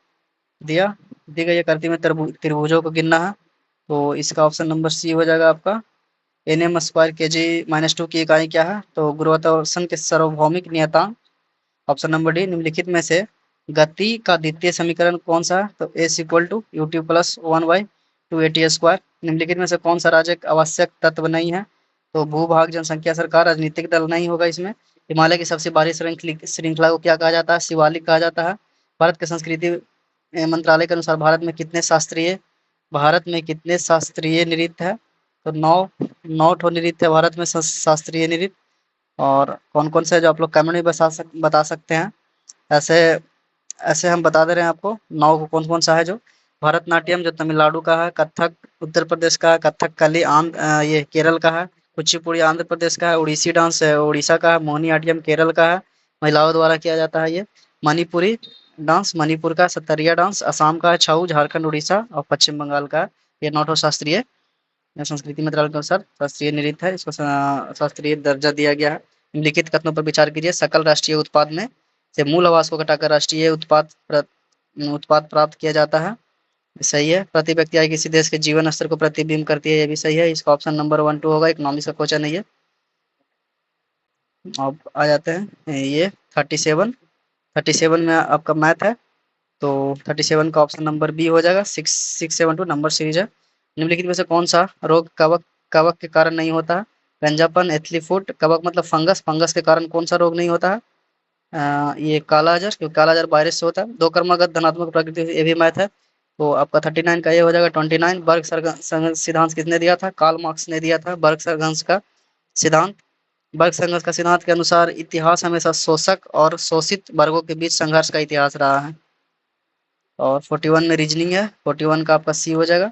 दिया। दी गई आकृति में त्रिभुजों को गिनना है, तो इसका ऑप्शन नंबर सी हो जाएगा आपका। एनएम स्क्वायर के जी -2 की इकाई क्या है? तो गुरुत्वाकर्षण के सार्वभौमिक नियतांक। ऑप्शन नंबर डी, निम्नलिखित में से गति का द्वितीय समीकरण कौन सा है? तो S equal to U T plus 1/2at²। निम्नलिखित में से कौन सा राज्य एक आवश्यक तत्व नहीं है? तो भूभाग, जनसंख्या, सरकार, राजनीतिक दल नहीं होगा इसमें। हिमालय की सबसे भारी श्रृंखला को क्या कहा जाता है? शिवालिक कहा जाता है। भारत के संस्कृति मंत्रालय के अनुसार भारत में कितने शास्त्रीय नृत्य है? तो नौ नौ ठो नृत्य है भारत में, शास्त्रीय नृत्य। और कौन कौन से जो आप लोग कमेंट में बता सकते हैं। ऐसे ऐसे हम बता दे रहे हैं आपको, नौ को कौन कौन सा है। जो भरतनाट्यम जो तमिलनाडु का है, कथक उत्तर प्रदेश का है, कथकली ये केरल का है, कुचिपुड़ी आंध्र प्रदेश का है, उड़ीसी डांस उड़ीसा का है, मोहिनीअट्टम केरल का है, महिलाओं द्वारा किया जाता है ये। मणिपुरी डांस मणिपुर का, सत्तरिया डांस असम का है, छऊ झारखंड उड़ीसा और पश्चिम बंगाल का है। ये नौ शास्त्रीय संस्कृति मंत्रालय के अनुसार शास्त्रीय नृत्य है, इसको शास्त्रीय दर्जा दिया गया है। निम्नलिखित कथनों पर विचार कीजिए। सकल राष्ट्रीय उत्पाद में से मूल आवास को घटाकर राष्ट्रीय उत्पाद प्राप्त किया जाता है, सही है। प्रति व्यक्ति आय किसी देश के जीवन स्तर को प्रतिबिंब करती है, ये भी सही है। इसका ऑप्शन नंबर 1 2 होगा, इकोनॉमिक्स का क्वेश्चन है ये। अब आ जाते हैं ये 37 में आपका मैथ है, तो 37 का ऑप्शन नंबर बी हो जाएगा। 672 नंबर सीरीज है। निम्नलिखित में से कौन सा रोग कवक कवक के कारण नहीं होता है? गंजापन, एथली फुट, कवक मतलब फंगस, फंगस के कारण कौन सा रोग नहीं होता है? ये काला अजहर, क्योंकि काला अजहर वायरस से होता है। दो कर्मागत धनात्मक प्रकृति, ये भी मैथ है। तो आपका 39 का ये हो जाएगा। 29 वर्ग सिद्धांत किसने दिया था? कार्ल मार्क्स ने दिया था वर्ग संघर्ष का सिद्धांत। वर्ग संघर्ष का सिद्धांत के अनुसार इतिहास हमेशा शोषक और शोषित वर्गों के बीच संघर्ष का इतिहास रहा है। और 41 में रीजनिंग है, 41 का आपका सी हो जाएगा।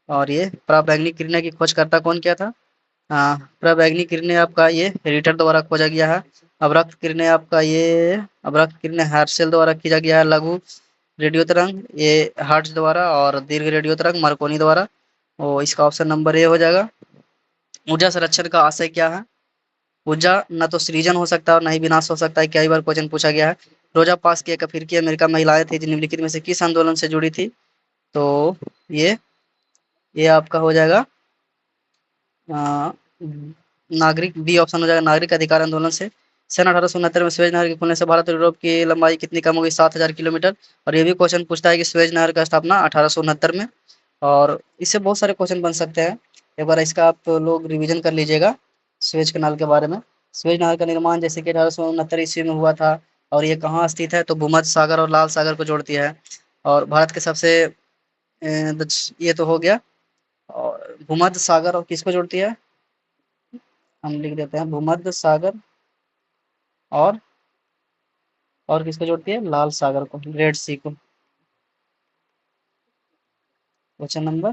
और ये पराबैंगनी किरणें की खोजकर्ता कौन किया था? पराबैंगनी किरणें आपका ये रिटर द्वारा खोजा गया है। अवरक्त किरणें हर्शेल द्वारा खींचा गया है। लघु रेडियो तरंग ये हर्ट्ज द्वारा, और दीर्घ रेडियो तरंग मार्कोनी द्वारा। और इसका ऑप्शन नंबर ए हो जाएगा। ऊर्जा संरक्षण का आशय क्या है? ऊर्जा न तो सृजन हो सकता है और न ही विनाश हो सकता है, कई बार क्वेश्चन पूछा गया है। रोजा पास की एक अफ्रीकी अमेरिका महिलाएं थी जो निम्नलिखित में से किस आंदोलन से जुड़ी थी? तो ये ये आपका हो जाएगा नागरिक, बी ऑप्शन हो जाएगा, नागरिक अधिकार आंदोलन से। सन 1869 में स्वेज नहर के खुलने से भारत और यूरोप की लंबाई कितनी कम हो गई? 7,000 किलोमीटर। और ये भी क्वेश्चन पूछता है कि स्वेज नहर का स्थापना 1869 में। और इससे बहुत सारे क्वेश्चन बन सकते हैं, एक बार इसका आप लोग रिवीजन कर लीजिएगा स्वेज कैनाल के बारे में। स्वेज नहर का निर्माण जैसे कि 1869 ईस्वी में हुआ था। और ये कहाँ स्थित है? तो भूमध्य सागर और लाल सागर को जोड़ती है। और भारत के सबसे ये तो हो गया। और भूमध्य सागर और किसको जोड़ती है? हम लिख देते हैं भूमध्य सागर और किसको जोड़ती है? लाल सागर को, रेड सी को। क्वेश्चन नंबर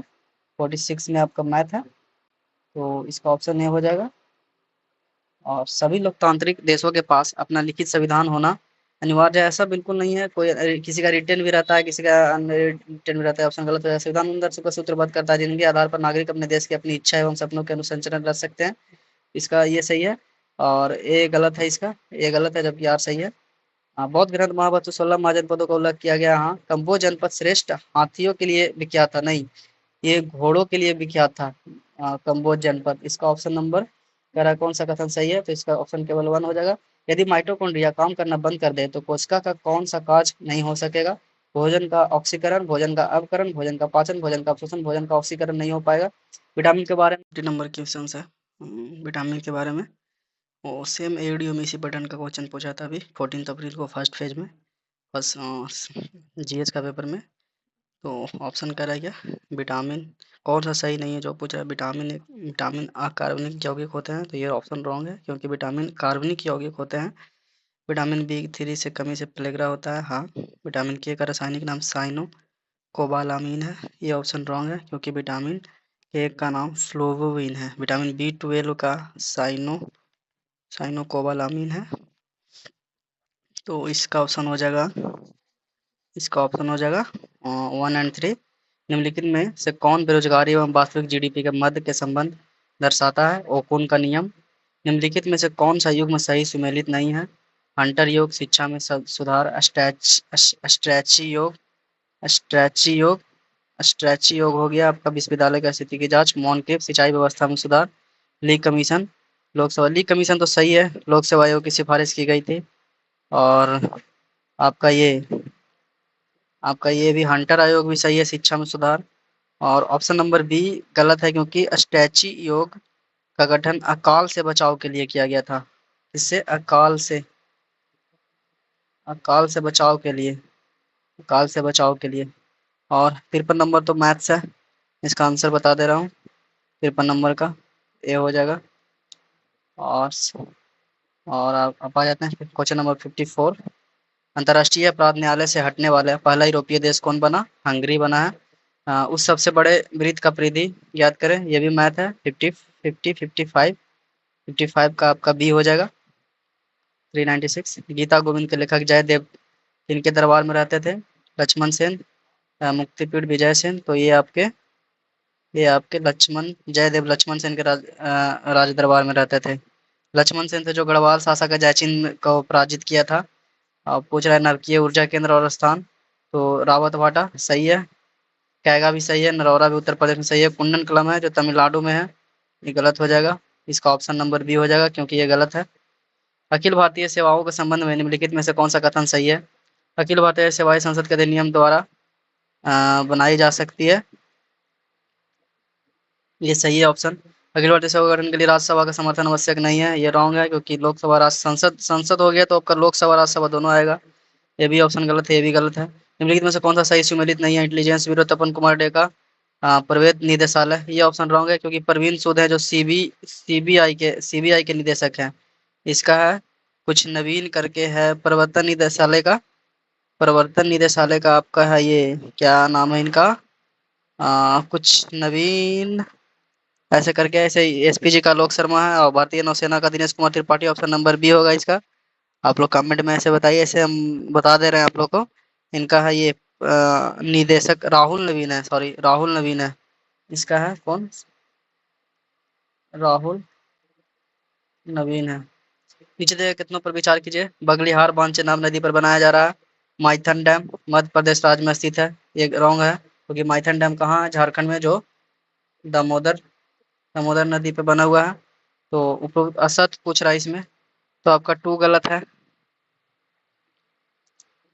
46 में आपका मैथ है, तो इसका ऑप्शन ए हो जाएगा। और सभी लोकतांत्रिक देशों के पास अपना लिखित संविधान होना अनिवार्य है, ऐसा बिल्कुल नहीं है। कोई किसी का रिटर्न भी रहता है, किसी का रिटर्न भी रहता है, ऑप्शन गलत हो जाएगा। संविधान उन दर्शकों को सूत्रबद्ध करता है जिनके आधार पर नागरिक अपने देश की अपनी इच्छा एवं सपनों के अनुसंचरण रख सकते हैं, इसका ये सही है। और ए गलत है, इसका ए गलत है, जबकि आर सही है। बौद्ध ग्रंथ महाभारत में 16 महाजनपदों का उल्लेख किया गया। हाँ, कंबोज जनपद श्रेष्ठ हाथियों के लिए विख्यात था, नहीं, ये घोड़ों के लिए विख्यात था। कंबोज जनपद, इसका ऑप्शन नंबर कह रहा है कौन सा कथन सही है? तो इसका ऑप्शन केवल 1 हो जाएगा। यदि माइटोकॉन्ड्रिया काम करना बंद कर दे तो कोशिका का कौन सा कार्य नहीं हो सकेगा? भोजन का ऑक्सीकरण, भोजन का अपकरण, भोजन का पाचन, भोजन का अवशोषण, भोजन का ऑक्सीकरण नहीं हो पाएगा। विटामिन के बारे में नंबर क्वेश्चन है, विटामिन के बारे में। सेम एडीओ में इसी पैटर्न का क्वेश्चन पूछा था अभी 14 अप्रैल को फर्स्ट फेज में। बस जीएस का पेपर में। तो ऑप्शन क्या रह गया? विटामिन। कौन सा सही नहीं है जो पूछा है? विटामिन कार्बनिक यौगिक होते हैं, तो ये ऑप्शन रॉन्ग है क्योंकि विटामिन कार्बनिक यौगिक होते हैं। विटामिन बी 3 से कमी से प्लेगरा होता है। हाँ। विटामिन के का रासायनिक नाम साइनो कोबालामीन है। ये ऑप्शन रॉन्ग है क्योंकि विटामिन के का नाम फ्लोवोविन है। विटामिन बी 12 का साइनो साइनो कोबालामीन है। तो इसका ऑप्शन हो जाएगा 1 एंड 3। निम्नलिखित में से कौन बेरोजगारी एवं वास्तविक जीडीपी के मध्य के संबंध दर्शाता है? ओकुन का नियम। निम्नलिखित में से कौन सा युग्म सही सुमेलित नहीं है? हंटर योग, शिक्षा में सुधार, अस्ट्रैची योग, अस्ट्रैची योग, अस्ट्रैची योग हो गया आपका विश्वविद्यालय का स्थिति की जांच, मॉनक्लेव, सिंचाई व्यवस्था में सुधार, ली कमीशन, लोकसभा। ली कमीशन तो सही है, लोकसभा आयोग की सिफारिश की गई थी। और आपका ये आपका ये भी हंटर आयोग भी सही है, शिक्षा में सुधार। और ऑप्शन नंबर बी गलत है क्योंकि अस्टैची योग का गठन अकाल से बचाव के लिए किया गया था। इससे अकाल से बचाव के लिए अकाल से बचाव के लिए। और 53 नंबर तो मैथ्स है, इसका आंसर बता दे रहा हूँ। 53 नंबर का ए हो जाएगा। और आप आ जाते हैं क्वेश्चन नंबर 54। अंतर्राष्ट्रीय अपराध न्यायालय से हटने वाला पहला यूरोपीय देश कौन बना? हंगरी बना है। उस सबसे बड़े वृत्त का परिधि याद करें, ये भी मैथ है। 55 का आपका बी हो जाएगा। 396। गीता गोविंद के लेखक जयदेव किनके दरबार में रहते थे? लक्ष्मण सेन, मुक्तिपीठ विजय सेन। तो ये आपके जयदेव लक्ष्मण सेन के राज दरबार में रहते थे। लक्ष्मण सेन थे जो गढ़वाल शासक जयचिंद को पराजित किया था। अब पूछ रहा है नरकीय ऊर्जा केंद्र और स्थान, तो रावत भाटा सही है। कैगा भी सही है, नरौरा भी उत्तर प्रदेश में सही है। कुंडन कलम है जो तमिलनाडु में है, ये गलत हो जाएगा। इसका ऑप्शन नंबर बी हो जाएगा क्योंकि ये गलत है। अखिल भारतीय सेवाओं के संबंध में निम्नलिखित में से कौन सा कथन सही है? अखिल भारतीय सेवाएं संसद के अधिनियम द्वारा बनाई जा सकती है, ये सही है ऑप्शन। अखिल भारतीय सेवा गठन के लिए राज्यसभा का समर्थन आवश्यक नहीं है, ये रॉन्ग है क्योंकि लोकसभा राज्य संसद संसद हो गया तो आपका लोकसभा राज्यसभा दोनों आएगा। ये भी ऑप्शन गलत है, ये भी गलत है। निम्नलिखित में से कौन सा सही सुमेलित नहीं है? इंटेलिजेंस ब्यूरो तपन कुमार डे का प्रवेद निदेशालय, ये ऑप्शन रॉन्ग है क्योंकि परवीन सूद है जो सीबीआई के निदेशक हैं। इसका है कुछ नवीन करके है प्रवर्तन निदेशालय का आपका है, ये क्या नाम है इनका? कुछ नवीन ऐसे करके, ऐसे एसपीजी का लोक शर्मा है और भारतीय नौसेना का Dinesh Kumar Tripathi. Option number B होगा इसका। आप लोग कमेंट में ऐसे बताइए, ऐसे हम बता दे रहे हैं आप लोग को। इनका है ये निदेशक राहुल नवीन है, सॉरी राहुल नवीन है। इसका है कौन? राहुल नवीन है। नीचे दिए कितनों पर विचार कीजिए। बगलिहार बांध चेनाब नदी पर बनाया जा रहा है। माइथन डैम मध्य प्रदेश राज्य में स्थित है, ये रॉन्ग है क्योंकि माइथन डैम कहाँ है? झारखंड में, जो दामोदर दामोदर नदी पे बना हुआ है। तो उपरोक्त असत पूछ रहा है इसमें, तो आपका टू गलत है।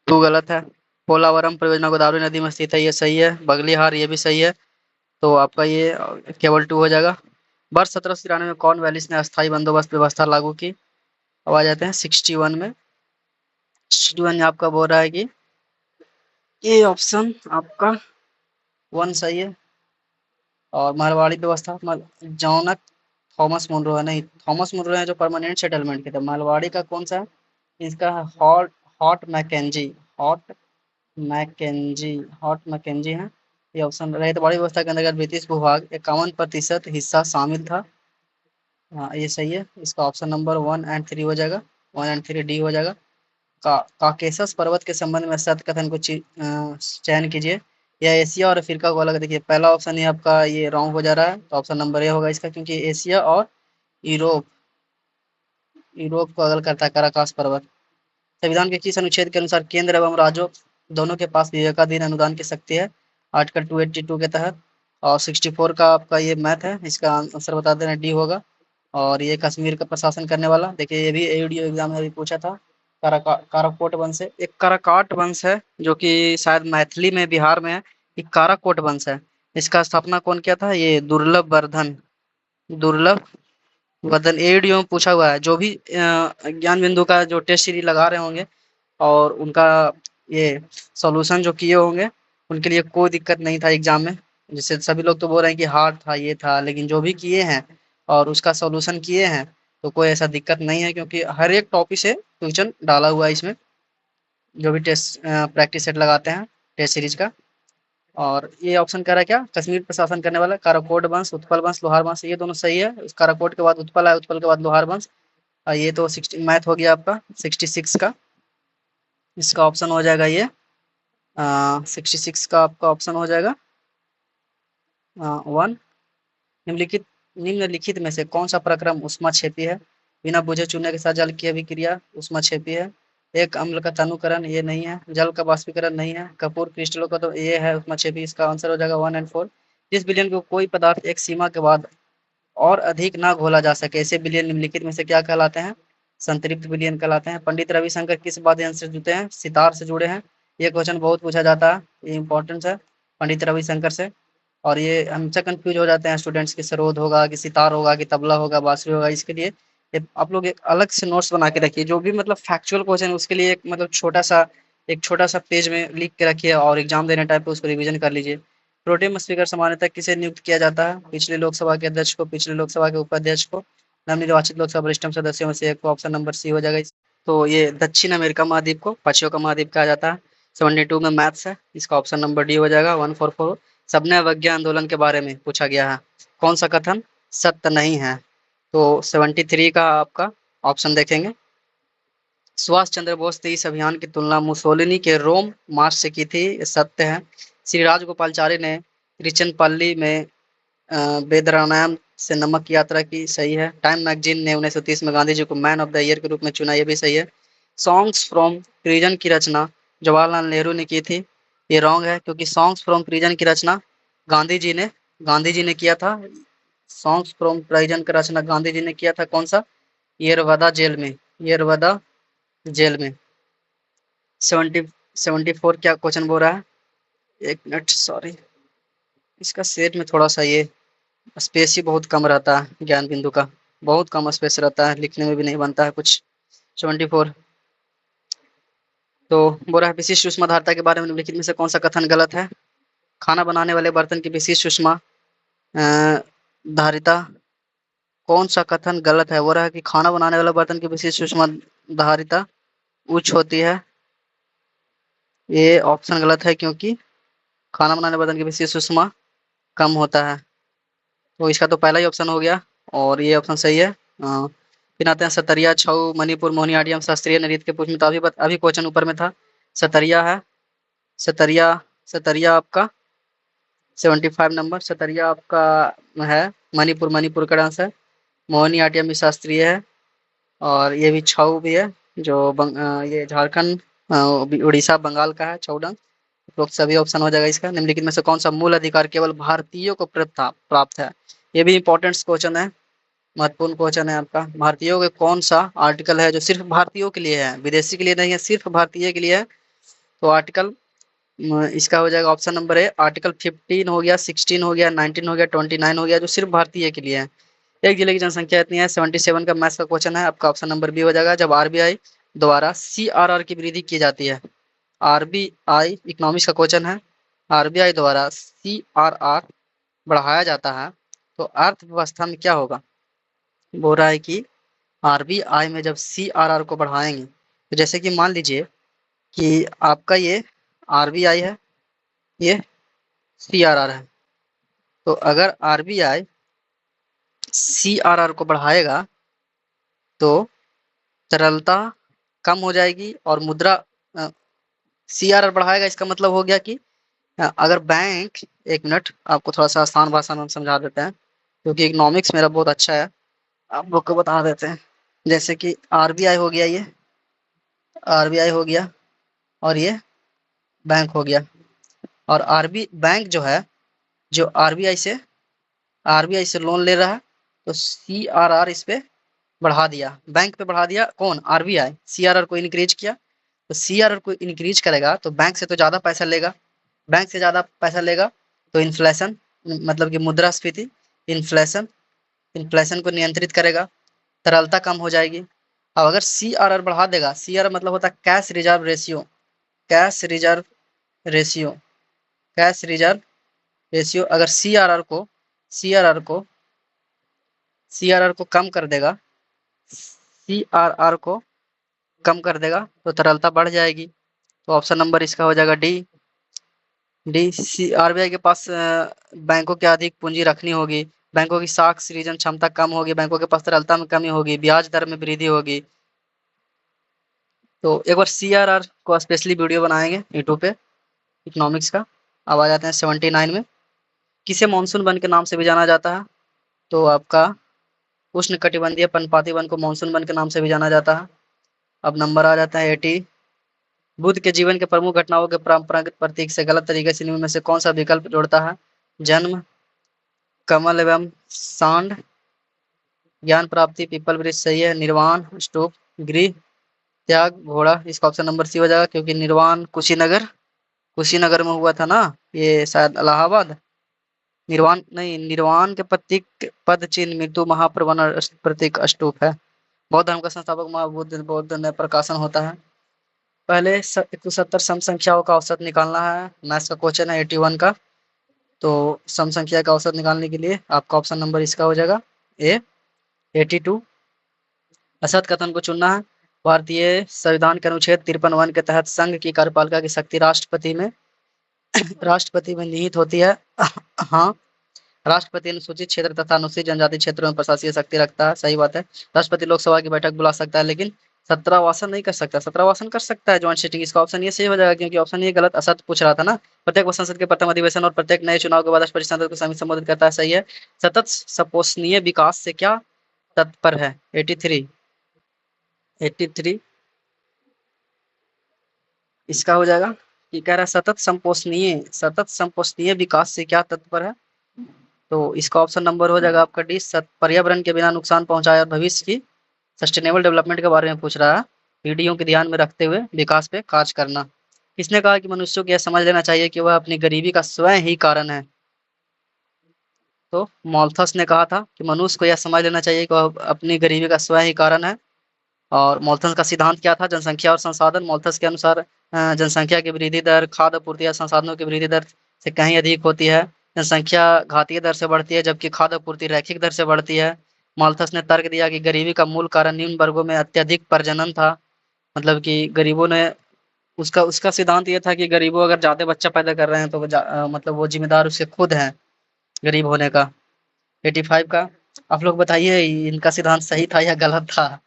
टू गलत है। पोलावरम परियोजना गोदावरी नदी में स्थित है, ये सही है। बगलिहार ये भी सही है। तो आपका ये केवल टू हो जाएगा। वर्ष 1793 में कॉर्नवालिस ने अस्थायी बंदोबस्त व्यवस्था लागू की। अब आ जाते हैं 61 में। 61 आपका बोल रहा है कि ये ऑप्शन आपका वन सही है। और मारवाड़ी व्यवस्था जौनक थॉमस मुनरो है, नहीं थॉमस मुनरो है जो परमानेंट सेटलमेंट के थे। मारवाड़ी का कौन सा है? इसका है hot McKenzie hot McKenzie hot McKenzie है, ये ऑप्शन। रैयतवाड़ी व्यवस्था के अंतर्गत ब्रिटिश भूभाग 51% हिस्सा शामिल था। हाँ ये सही है। इसका ऑप्शन नंबर 1 एंड 3 हो जाएगा। 1 एंड 3 डी हो जाएगा। काकेशस पर्वत के संबंध में सत्य कथन को चयन कीजिए। या एशिया और अफ्रीका को अलग देखिए। पहला ऑप्शन ही आपका ये रॉन्ग हो जा रहा है, तो ऑप्शन नंबर ए होगा इसका क्योंकि एशिया और यूरोप यूरोप को अलग करता है काराकास पर्वत। संविधान के किस अनुच्छेद के अनुसार केंद्र एवं राज्यों दोनों के पास विवेकाधीन अनुदान की शक्ति है? आर्टिकल 282 के तहत। और 64 का आपका ये मैथ है, इसका आंसर बता देना डी होगा। और ये कश्मीर का प्रशासन करने वाला, देखिए ये भी एडीओ एग्जाम में अभी पूछा था। काराकोट वंश है, एक काराकाट वंश है जो कि शायद मैथिली में बिहार में है। एक काराकोट वंश है। इसका स्थापना कौन किया था? ये दुर्लभ वर्धन एडीओ में पूछा हुआ है। जो भी ज्ञान बिंदु का जो टेस्ट सीरीज लगा रहे होंगे और उनका ये सॉल्यूशन जो किए होंगे उनके लिए कोई दिक्कत नहीं था एग्जाम में। जैसे सभी लोग तो बोल रहे हैं कि हार्ड था ये था, लेकिन जो भी किए हैं और उसका सॉल्यूशन किए हैं तो कोई ऐसा दिक्कत नहीं है, क्योंकि हर एक टॉपिक से क्वेश्चन डाला हुआ है इसमें, जो भी टेस्ट प्रैक्टिस सेट लगाते हैं टेस्ट सीरीज का। और ये ऑप्शन कह रहा है क्या, कश्मीर पर शासन करने वाला काराकोट वंश, उत्पल वंश, लोहार वंश, ये दोनों सही है। उस काराकोट के बाद उत्पल है, उत्पल के बाद लोहार वंश। ये तो 60 मैथ हो गया आपका 66 का। इसका ऑप्शन हो जाएगा ये 66 का आपका ऑप्शन हो जाएगा 1। निम्नलिखित निम्नलिखित में से कौन सा प्रक्रम ऊष्माक्षेपी है? बिना बुझे चूने के साथ जल की अभिक्रिया ऊष्माक्षेपी है। एक अम्ल का तनुकरण, ये नहीं है। जल का वाष्पीकरण, नहीं है। कपूर क्रिस्टलों का तो ये है ऊष्माक्षेपी। इसका आंसर हो जाएगा 1 एंड 4। जिस विलयन को कोई पदार्थ एक सीमा के बाद और अधिक ना घोला जा सके, ऐसे विलयन निम्नलिखित में से क्या कहलाते हैं? संतृप्त विलयन कहलाते हैं। पंडित रविशंकर किस वाद्य यंत्र से जुड़े हैं? सितार से जुड़े हैं। ये क्वेश्चन बहुत पूछा जाता है, ये इंपॉर्टेंट है पंडित रविशंकर से। और ये हमसे कंफ्यूज हो जाते हैं स्टूडेंट्स कि सरोद होगा कि सितार होगा कि तबला होगा बांसुरी होगा। इसके लिए आप लोग एक अलग से नोट्स बना के रखिए, जो भी मतलब फैक्चुअल क्वेश्चन है उसके लिए एक छोटा सा पेज में लिख के रखिए और एग्जाम देने टाइम पे उसको रिवीजन कर लीजिए। प्रोटेम स्पीकर सामान्यतः किसे नियुक्त किया जाता है? पिछले लोकसभा के अध्यक्ष को, पिछले लोकसभा के उपाध्यक्ष को, नवनिर्वाचित लोकसभा वरिष्ठम सदस्यों में से एक को। ऑप्शन नंबर सी हो जाएगा। तो ये दक्षिण अमेरिका महाद्वीप को पश्चिम का महाद्वीप कहा जाता है। 72 में मैथ्स है, इसका ऑप्शन नंबर डी हो जाएगा 144। सबने अवज्ञा आंदोलन के बारे में पूछा गया है, कौन सा कथन सत्य नहीं है? तो 73 का आपका ऑप्शन देखेंगे। सुभाष चंद्र बोस ने इस अभियान की तुलना मुसोलिनी के रोम मार्च से की थी, ये सत्य है। श्री राजगोपालचारी ने त्रिचनपल्ली में बेदरानाम से नमक यात्रा की, सही है। टाइम मैगजीन ने 1930 में गांधी जी को मैन ऑफ द ईयर के रूप में चुना, ये भी सही है। सॉन्ग्स फ्रॉम प्रिजन की रचना जवाहरलाल नेहरू ने की थी, ये रॉन्ग है, क्योंकि सॉन्ग्स फ्रॉम प्रिजन की रचना गांधी जी ने किया था। सॉन्ग्स फ्रॉम प्रिजन का रचना गांधी जी ने किया था, कौन सा? येरवदा जेल में, येरवदा जेल में। 70 74 क्या क्वेश्चन बोल रहा है? एक मिनट, सॉरी, इसका सेट में थोड़ा सा ये स्पेस ही बहुत कम रहता है, ज्ञान बिंदु का बहुत कम स्पेस रहता है, लिखने में भी नहीं बनता है कुछ। 74 तो बोल रहा है विशिष्ट ऊष्मा धारता के बारे में निम्नलिखित में से कौन सा कथन गलत है? खाना बनाने वाले बर्तन की विशिष्ट ऊष्मा धारिता, कौन सा कथन गलत है? वो रहा है कि खाना बनाने वाले बर्तन की विशिष्ट ऊष्मा धारिता उच्च होती है, ये ऑप्शन गलत है, क्योंकि खाना बनाने वाले बर्तन की विशिष्ट ऊष्मा कम होता है। तो इसका तो पहला ही ऑप्शन हो गया और ये ऑप्शन सही है। फिर आते हैं सतरिया, छऊ, मणिपुर, मोहिनीअट्टम, शास्त्रीय नृत्य के पूछ में, तो अभी क्वेश्चन ऊपर में था सतरिया है। सतरिया सतरिया आपका 75 नंबर सतरिया आपका है। मणिपुर का डांस है। मोहिनीअट्टम भी शास्त्रीय है और ये भी छऊ भी है, जो ये झारखंड, उड़ीसा, बंगाल का है छऊ डांस। तो सभी ऑप्शन हो जाएगा इसका। निम्नलिखित में से कौन सा मूल अधिकार केवल भारतीयों को प्राप्त है? ये भी इंपॉर्टेंट क्वेश्चन है, महत्वपूर्ण क्वेश्चन है आपका। भारतीयों के कौन सा आर्टिकल है जो सिर्फ भारतीयों के लिए है, विदेशी के लिए नहीं है, सिर्फ भारतीय के लिए है? तो आर्टिकल इसका हो जाएगा ऑप्शन नंबर ए, आर्टिकल 15 हो गया, 16 हो गया, 19 हो गया, 29 हो गया, जो सिर्फ भारतीय के लिए है। एक जिले की जनसंख्या इतनी है। 77 का मैथ्स का क्वेश्चन है आपका, ऑप्शन नंबर बी हो जाएगा। जब आरबीआई द्वारा सीआरआर की वृद्धि की जाती है, आरबीआई इकोनॉमिक्स का क्वेश्चन है, आरबीआई द्वारा सीआरआर बढ़ाया जाता है तो अर्थव्यवस्था में क्या होगा? बोल रहा है कि आरबीआई में जब सीआरआर को बढ़ाएंगे, तो जैसे कि मान लीजिए कि आपका ये आरबीआई है, ये सीआरआर है, तो अगर आरबीआई सीआरआर को बढ़ाएगा तो तरलता कम हो जाएगी और मुद्रा, सीआरआर बढ़ाएगा इसका मतलब हो गया कि अगर बैंक, एक मिनट आपको थोड़ा सा आसान भाषा में हम समझा देते हैं, क्योंकि इकोनॉमिक्स मेरा बहुत अच्छा है, आप लोग को बता देते हैं। जैसे कि आरबीआई हो गया, ये आरबीआई हो गया और ये बैंक हो गया। और आरबी बैंक जो है, जो आरबीआई से लोन ले रहा है, तो सीआरआर इस पे बढ़ा दिया, बैंक पे बढ़ा दिया, कौन? आरबीआई। सीआरआर को इंक्रीज किया, तो सीआरआर को इंक्रीज करेगा तो बैंक से तो ज्यादा पैसा लेगा, बैंक से ज्यादा पैसा लेगा तो इन्फ्लेशन, मतलब कि मुद्रास्फीति, इन्फ्लेशन इन्फ्लेशन को नियंत्रित करेगा, तरलता कम हो जाएगी। अब अगर सीआरआर बढ़ा देगा, सीआरआर मतलब होता है cash reserve ratio, cash reserve ratio, cash reserve ratio अगर सीआरआर को सीआरआर को कम कर देगा, सीआरआर को कम कर देगा तो तरलता बढ़ जाएगी। तो ऑप्शन नंबर इसका हो जाएगा डी। डी आरबीआई के पास बैंकों की अधिक पूंजी रखनी होगी, बैंकों की साख सृजन क्षमता कम होगी, बैंकों के पास तरलता में कमी होगी, ब्याज दर में वृद्धि होगी। तो एक बार सीआरआर को स्पेशली वीडियो बनाएंगे यूट्यूब पे इकोनॉमिक्स का। अब आ जाते हैं 79 में। किसे मानसून वन के नाम से भी जाना जाता है? तो आपका उष्ण कटिबंधीय पर्णपाती वन को मानसून वन के नाम से भी जाना जाता है। अब नंबर आ जाता है 80। बुद्ध के जीवन के प्रमुख घटनाओं के परंपरागत प्रतीक से गलत तरीके से निम्न में से कौन सा विकल्प जोड़ता है? जन्म, कमल एवं सांड, ज्ञान प्राप्ति, पीपल वृक्ष सही है, निर्वाण, स्तूप, गृह, त्याग, घोड़ा। इसका ऑप्शन नंबर सी हो जाएगा क्योंकि निर्वाण कुशीनगर में हुआ था ना, ये शायद इलाहाबाद। निर्वाण नहीं, निर्वाण के प्रतीक पद चिन्ह मृत्यु महाप्रवन प्रतीक स्तूप है। बौद्ध धर्म का संस्थापक महाबुद्ध बौद्ध ने प्रकाशन होता है। पहले 170 सम संख्याओं का औसत निकालना है। मैथ्स का क्वेश्चन है 81 का। तो सम संख्या का औसत निकालने के लिए आपका ऑप्शन नंबर इसका हो जाएगा ए 82। असत कथन को चुनना है। भारतीय संविधान के अनुच्छेद 53(1) के तहत संघ की कार्यपालिका की शक्ति राष्ट्रपति में निहित होती है। हाँ, राष्ट्रपति अनुसूचित क्षेत्र तथा अनुसूचित जनजाति क्षेत्रों में प्रशासकीय शक्ति रखता है। सही बात है। राष्ट्रपति लोकसभा की बैठक बुला सकता है लेकिन सत्रावासन नहीं कर सकता। सत्रावासन कर सकता है ज्वाइंट सिटिंग। इसका ऑप्शन ये सही हो जाएगा क्योंकि ऑप्शन ये गलत असत पूछ रहा था ना। प्रत्येक वर्ष संसद के प्रथम अधिवेशन और प्रत्येक नए चुनाव के बाद राष्ट्रपति संसद को संबोधित करता है। सही है। सतत सपोषणीय विकास से क्या तत्पर है? 83 इसका हो जाएगा। ये कह रहा है सतत संपोषणीय विकास से क्या तत्पर है? तो इसका ऑप्शन नंबर हो जाएगा आपका डी। पर्यावरण के बिना नुकसान पहुंचाए और भविष्य की सस्टेनेबल डेवलपमेंट के बारे में पूछ रहा है। पीढ़ियों के ध्यान में रखते हुए विकास पे कार्य करना। किसने कहा कि मनुष्यों को यह समझ लेना चाहिए कि वह अपनी गरीबी का स्वयं ही कारण है? तो मॉल्थस ने कहा था कि मनुष्य को यह समझ लेना चाहिए कि वह अपनी गरीबी का स्वयं ही कारण है। और मॉल्थस का सिद्धांत क्या था? जनसंख्या और संसाधन। मॉल्थस के अनुसार जनसंख्या की वृद्धि दर खाद्य आपूर्ति या संसाधनों की वृद्धि दर से कहीं अधिक होती है। जनसंख्या घातीय दर से बढ़ती है जबकि खाद्य आपूर्ति रैखिक दर से बढ़ती है। माल्थस ने तर्क दिया कि गरीबी का मूल कारण निम्न वर्गों में अत्यधिक प्रजनन था। मतलब कि गरीबों ने उसका उसका सिद्धांत ये था कि गरीबों अगर ज्यादा बच्चा पैदा कर रहे हैं तो मतलब वो जिम्मेदार उसके खुद हैं गरीब होने का। 85 का। आप लोग बताइए इनका सिद्धांत सही था या गलत था?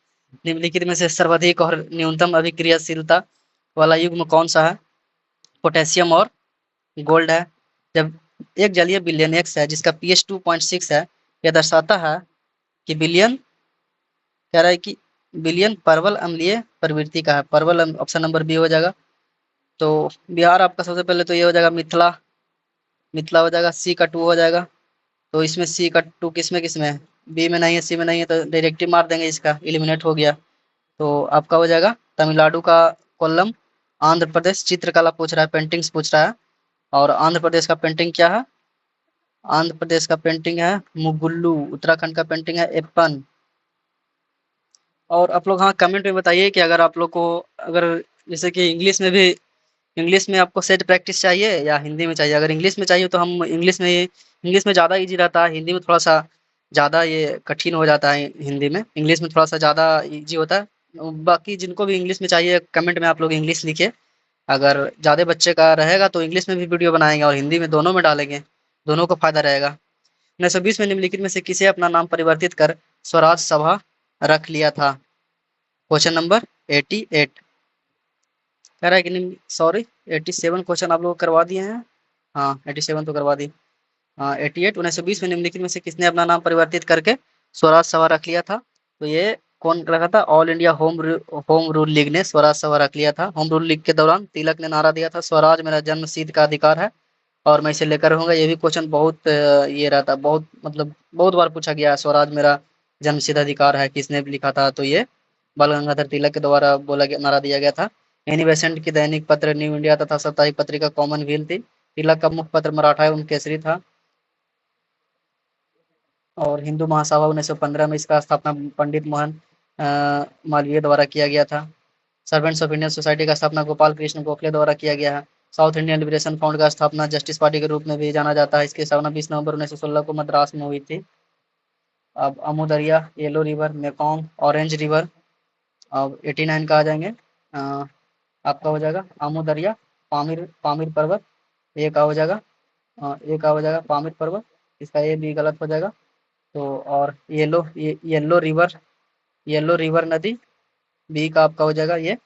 निम्नलिखित में से सर्वाधिक और न्यूनतम अभिक्रियाशीलता वाला युग्म कौन सा है? पोटेशियम और गोल्ड है। जब एक जलीय बिलियन एक्स है जिसका पीएच 2.6 है, यह दर्शाता है कि बिलियन कह रहा है कि बिलियन परवल अम्लीय प्रवृत्ति का है। परवल ऑप्शन नंबर बी हो जाएगा। तो बिहार आपका सबसे पहले तो ये हो जाएगा मिथिला। मिथिला हो जाएगा। सी का 2 हो जाएगा। तो इसमें सी का 2 किसमें है? बी में नहीं है, सी में नहीं है, तो डायरेक्टली मार देंगे, इसका एलिमिनेट हो गया। तो आपका हो जाएगा तमिलनाडु का कोल्लम। आंध्र प्रदेश चित्रकला पूछ रहा है, पेंटिंग्स पूछ रहा है। और आंध्र प्रदेश का पेंटिंग क्या है? आंध्र प्रदेश का पेंटिंग है मुगुल्लू। उत्तराखंड का पेंटिंग है एप्पन। और आप लोग हाँ कमेंट में बताइए कि अगर आप लोग को अगर जैसे कि इंग्लिश में आपको सेट प्रैक्टिस चाहिए या हिंदी में चाहिए? अगर इंग्लिश में चाहिए तो हम इंग्लिश में ज़्यादा इजी रहता है, हिंदी में थोड़ा सा ज़्यादा ये कठिन हो जाता है। हिंदी में इंग्लिश में थोड़ा सा ज़्यादा इजी होता है। बाकी जिनको भी इंग्लिश में चाहिए कमेंट में आप लोग इंग्लिश लिखिए। अगर ज़्यादा बच्चे का रहेगा तो इंग्लिश में भी वीडियो बनाएंगे और हिंदी में, दोनों में डालेंगे, दोनों को फायदा रहेगा। 1920 में निम्नलिखित में से किसे अपना नाम परिवर्तित कर स्वराज सभा रख लिया था? क्वेश्चन नंबर 88 कह रहा है कि सॉरी 87 क्वेश्चन आप लोग करवा दिए हैं। हाँ 87 तो करवा दिए। हाँ 88 1920 में निम्नलिखित में से किसने अपना नाम परिवर्तित करके स्वराज सभा रख लिया था? तो ये कौन रखा था? All India home rule league ने स्वराज सभा रख लिया था। होम रूल लीग के दौरान तिलक ने नारा दिया था स्वराज मेरा जन्म सिद्ध का अधिकार है। और मैं इसे लेकर रहूंगा। ये भी क्वेश्चन बहुत ये रहता, बहुत मतलब बहुत बार पूछा गया है, स्वराज मेरा जन्म सिद्ध अधिकार है किसने लिखा था? तो ये बाल गंगाधर तिलक के द्वारा बोला गया, नारा दिया गया था। एनी बेसेंट की दैनिक पत्र न्यू इंडिया तथा साप्ताहिक पत्रिका कॉमनवेल्थ थी। तिलक का मुख्य पत्र मराठा एवं केसरी था। और हिंदू महासभा 1915 में इसका स्थापना पंडित मोहन मालवीय द्वारा किया गया था। सर्वेंट्स ऑफ इंडियन सोसाइटी का स्थापना गोपाल कृष्ण गोखले द्वारा किया गया है। साउथ इंडियन लिबरेशन फ्रंट का स्थापना जस्टिस पार्टी के रूप में भी जाना जाता है। इसकी स्थापना 20 नवंबर 1916 को मद्रास में हुई थी। अब अमू दरिया, yellow river, Mekong, orange river. अब 89 का आ जाएंगे। आपका हो जाएगा आमू दरिया, पामीर पामीर पर्वत, ये का हो जाएगा। ये का हो जाएगा पामीर पर्वत, इसका ये भी गलत हो जाएगा। तो और येलो रिवर नदी, बी का आपका हो जाएगा ये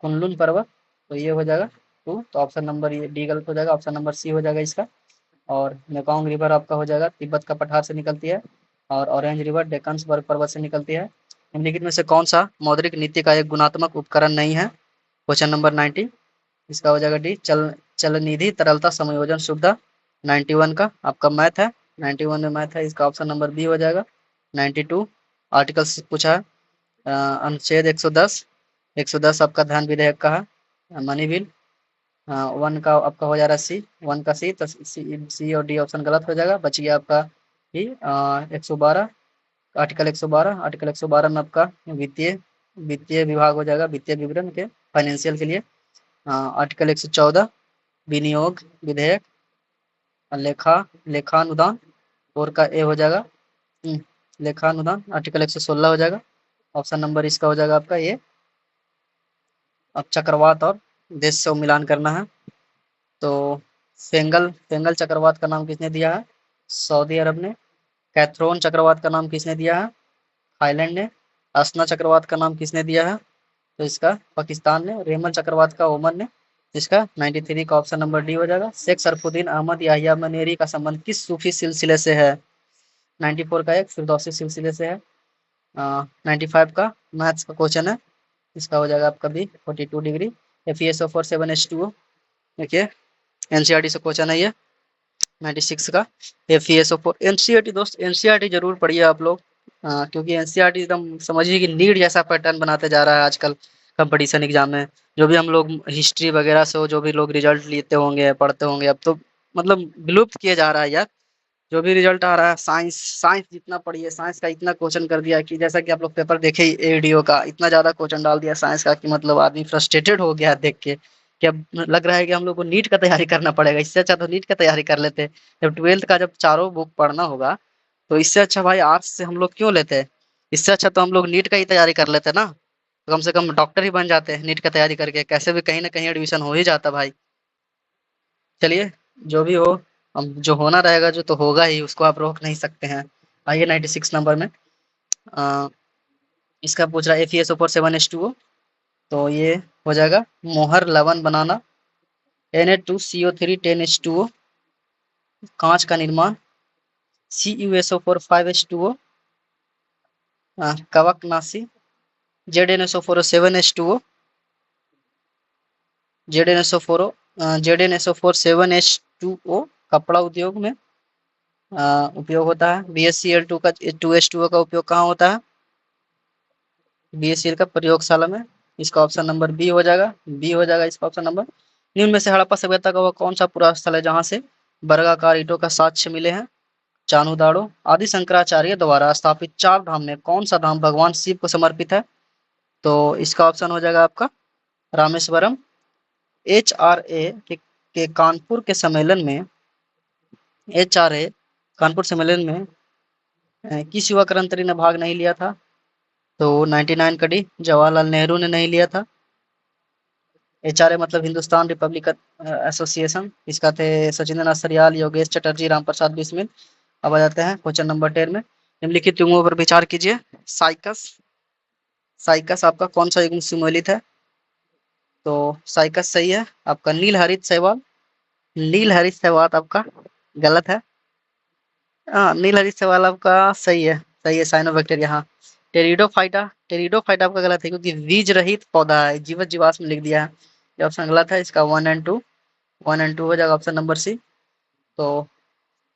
कुनलुन पर्वत, तो ये हो जाएगा 2। तो ऑप्शन नंबर ये डी गलत हो जाएगा, ऑप्शन नंबर सी हो जाएगा इसका। और मेकॉन्ग रिवर आपका हो जाएगा तिब्बत का पठार से निकलती है। और ऑरेंज रिवर डेक्कन बर्ग पर्वत से निकलती है। निम्नलिखित में से कौन सा मौद्रिक नीति का एक गुणात्मक उपकरण नहीं है? क्वेश्चन नंबर 90, इसका हो जाएगा डी चल निधि तरलता समायोजन सुविधा। 91 का आपका मैथ है, 91 में मैथ है, इसका ऑप्शन नंबर बी हो जाएगा। 92 आर्टिकल्स पूछा है। अनुच्छेद 110, 110 आपका धन विधेयक का है, मनी बिल। 1 का आपका हो जा रहा है सी, 1 का सी, तो सी और डी ऑप्शन गलत हो जाएगा। बच गया आपका ही 112, आर्टिकल 112, आर्टिकल 112 में आपका वित्तीय वित्तीय विभाग हो जाएगा, वित्तीय विवरण के फाइनेंशियल के लिए। आर्टिकल 114 विनियोग विधेयक, लेखा लेखानुदान, और का ए हो जाएगा लेखानुदान, आर्टिकल 116 हो जाएगा। ऑप्शन नंबर इसका हो जाएगा आपका ये। अब चक्रवात और देश से मिलान करना है। तो फेंगल फेंगल चक्रवात का नाम किसने दिया है? सऊदी अरब ने। कैथरोन चक्रवात का नाम किसने दिया है? थाईलैंड ने। असना चक्रवात का नाम किसने दिया है? तो इसका पाकिस्तान ने। रेमल चक्रवात का ओमान ने। इसका 93 का ऑप्शन नंबर डी हो जाएगा। शेख सरफुद्दीन अहमद याहिया मनेरी का संबंध किस सूफी सिलसिले से है? 94 का एक फिरदौसी सिलसिले से है। 95 का मैथ्स का क्वेश्चन है, इसका हो जाएगा आपका बी 42 डिग्री। FeSO4 7H2O, देखिए एनसीईआरटी से क्वेश्चन है ये 96 का। FeSO4 एनसीईआरटी, दोस्त एनसीईआरटी जरूर पढ़िए आप लोग, क्योंकि एनसीईआरटी एकदम समझिए कि नीट जैसा पैटर्न बनाते जा रहा है आजकल कंपटीशन एग्जाम में। जो भी हम लोग हिस्ट्री वगैरह से जो भी लोग रिजल्ट लेते होंगे पढ़ते होंगे, अब तो मतलब विलुप्त किए जा रहा है यार। जो भी रिजल्ट आ रहा है, साइंस साइंस जितना पढ़िए, साइंस का इतना क्वेश्चन कर दिया कि जैसा कि आप लोग पेपर देखे ही एडीओ का, इतना ज्यादा क्वेश्चन डाल दिया साइंस का कि मतलब आदमी फ्रस्ट्रेटेड हो गया देख के कि अब लग रहा है कि हम लोग को नीट का तैयारी करना पड़ेगा। इससे अच्छा तो नीट का तैयारी कर लेते। जब ट्वेल्थ का जब चारों बुक पढ़ना होगा, तो इससे अच्छा भाई आर्ट्स से हम लोग क्यों लेते हैं? इससे अच्छा तो हम लोग नीट का ही तैयारी कर लेते ना, तो कम से कम डॉक्टर ही बन जाते हैं नीट का तैयारी करके, कैसे भी कहीं ना कहीं एडमिशन हो ही जाता भाई। चलिए, जो भी हो, हम जो होना रहेगा जो तो होगा ही, उसको आप रोक नहीं सकते हैं। आइए 96 नंबर में। अ, इसका पूछ रहा है FeSO4 7H2O, तो ये हो जाएगा मोहर लवण बनाना। Na2CO3 10H2O, कांच का निर्माण। CuSO4 5H2O, कवकनाशी। ZnSO4 7H2O, ZnSO4 कपड़ा उद्योग में उपयोग होता है। BSCl2 का 2H2O का उपयोग कहाँ होता है? BSCl का प्रयोगशाला में। इसका ऑप्शन नंबर बी हो जाएगा, बी हो जाएगा इसका ऑप्शन नंबर। निम्न में से हड़प्पा सभ्यता का वह कौन सा पुरास्थल है जहां से वर्गाकार ईंटों का साक्ष्य मिले हैं? चाणूदाड़ो। आदि शंकराचार्य द्वारा स्थापित 4 धाम में कौन सा धाम भगवान शिव को समर्पित है? तो इसका ऑप्शन हो जाएगा आपका रामेश्वरम। HRA के कानपुर के सम्मेलन में, HRA कानपुर सम्मेलन में किस युवा क्रांति ने भाग नहीं लिया था? तो 99 का डी जवाहरलाल नेहरू ने नहीं लिया था। HRA मतलब हिंदुस्तान रिपब्लिकन एसोसिएशन, इसका थे सचिंद्र नाथ सरियाल, योगेश चटर्जी, राम प्रसाद बिस्मिल। अब आ जाते हैं क्वेश्चन नंबर 10 में। निम्नलिखित युग्मों पर विचार कीजिए। साइकस, साइकस आपका कौन सा युग्म सम्मिलित है? तो साइकस सही है आपका। नील हरित शैवाल, नील हरित शैवाल आपका गलत है। हाँ, नील हरित शैवाल आपका सही है, सही है, साइनोबैक्टीरिया। हाँ, टेरिडोफाइटा, टेरिडोफाइटा आपका गलत है क्योंकि बीज रहित पौधा है, जीवत जीवाश्म में लिख दिया है, ये ऑप्शन गलत है। इसका 1 और 2, 1 और 2 हो जाएगा ऑप्शन नंबर सी। तो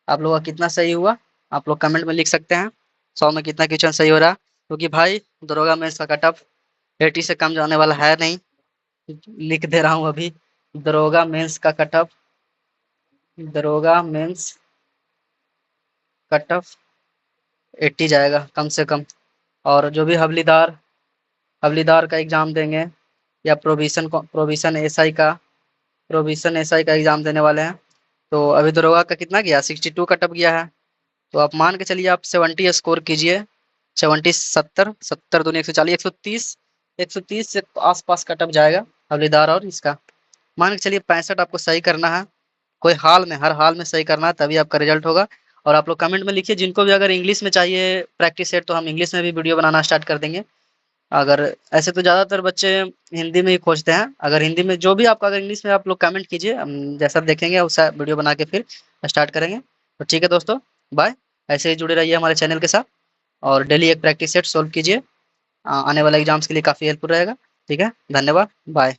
आप लोगों का कितना सही हुआ आप लोग कमेंट में लिख सकते हैं। 100 में कितना क्वेश्चन सही हो रहा है, क्योंकि भाई दरोगा में इसका कट ऑफ 80 से कम जाने वाला है नहीं। लिख दे रहा हूँ अभी, दरोगा मेंस का कट ऑफ, दरोगा मेंस कट ऑफ 80 जाएगा कम से कम। और जो भी हवलीदार हवलीदार का एग्जाम देंगे, या प्रोविजन एसआई का एग्जाम देने वाले हैं, तो अभी दरोगा का कितना गया, 62 का टप गया है। तो आप मान के चलिए आप 70 स्कोर कीजिए, 70 70 70 दूनी 140, 130, 130 से आसपास का टप जाएगा हवलीदार और इसका। मान के चलिए 65 आपको सही करना है, कोई हाल में, हर हाल में सही करना है, तभी आपका रिजल्ट होगा। और आप लोग कमेंट में लिखिए, जिनको भी अगर इंग्लिश में चाहिए प्रैक्टिस सेट, तो हम इंग्लिश में भी वीडियो बनाना स्टार्ट कर देंगे। अगर ऐसे तो ज़्यादातर बच्चे हिंदी में ही खोजते हैं, अगर हिंदी में जो भी आपका, अगर इंग्लिश में आप लोग कमेंट कीजिए, हम जैसा देखेंगे उस वीडियो बना के फिर स्टार्ट करेंगे। तो ठीक है दोस्तों, बाय। ऐसे ही जुड़े रहिए हमारे चैनल के साथ, और डेली एक प्रैक्टिस सेट सोल्व कीजिए, आने वाले एग्जाम्स के लिए काफ़ी हेल्पफुल रहेगा। ठीक है, धन्यवाद, बाय।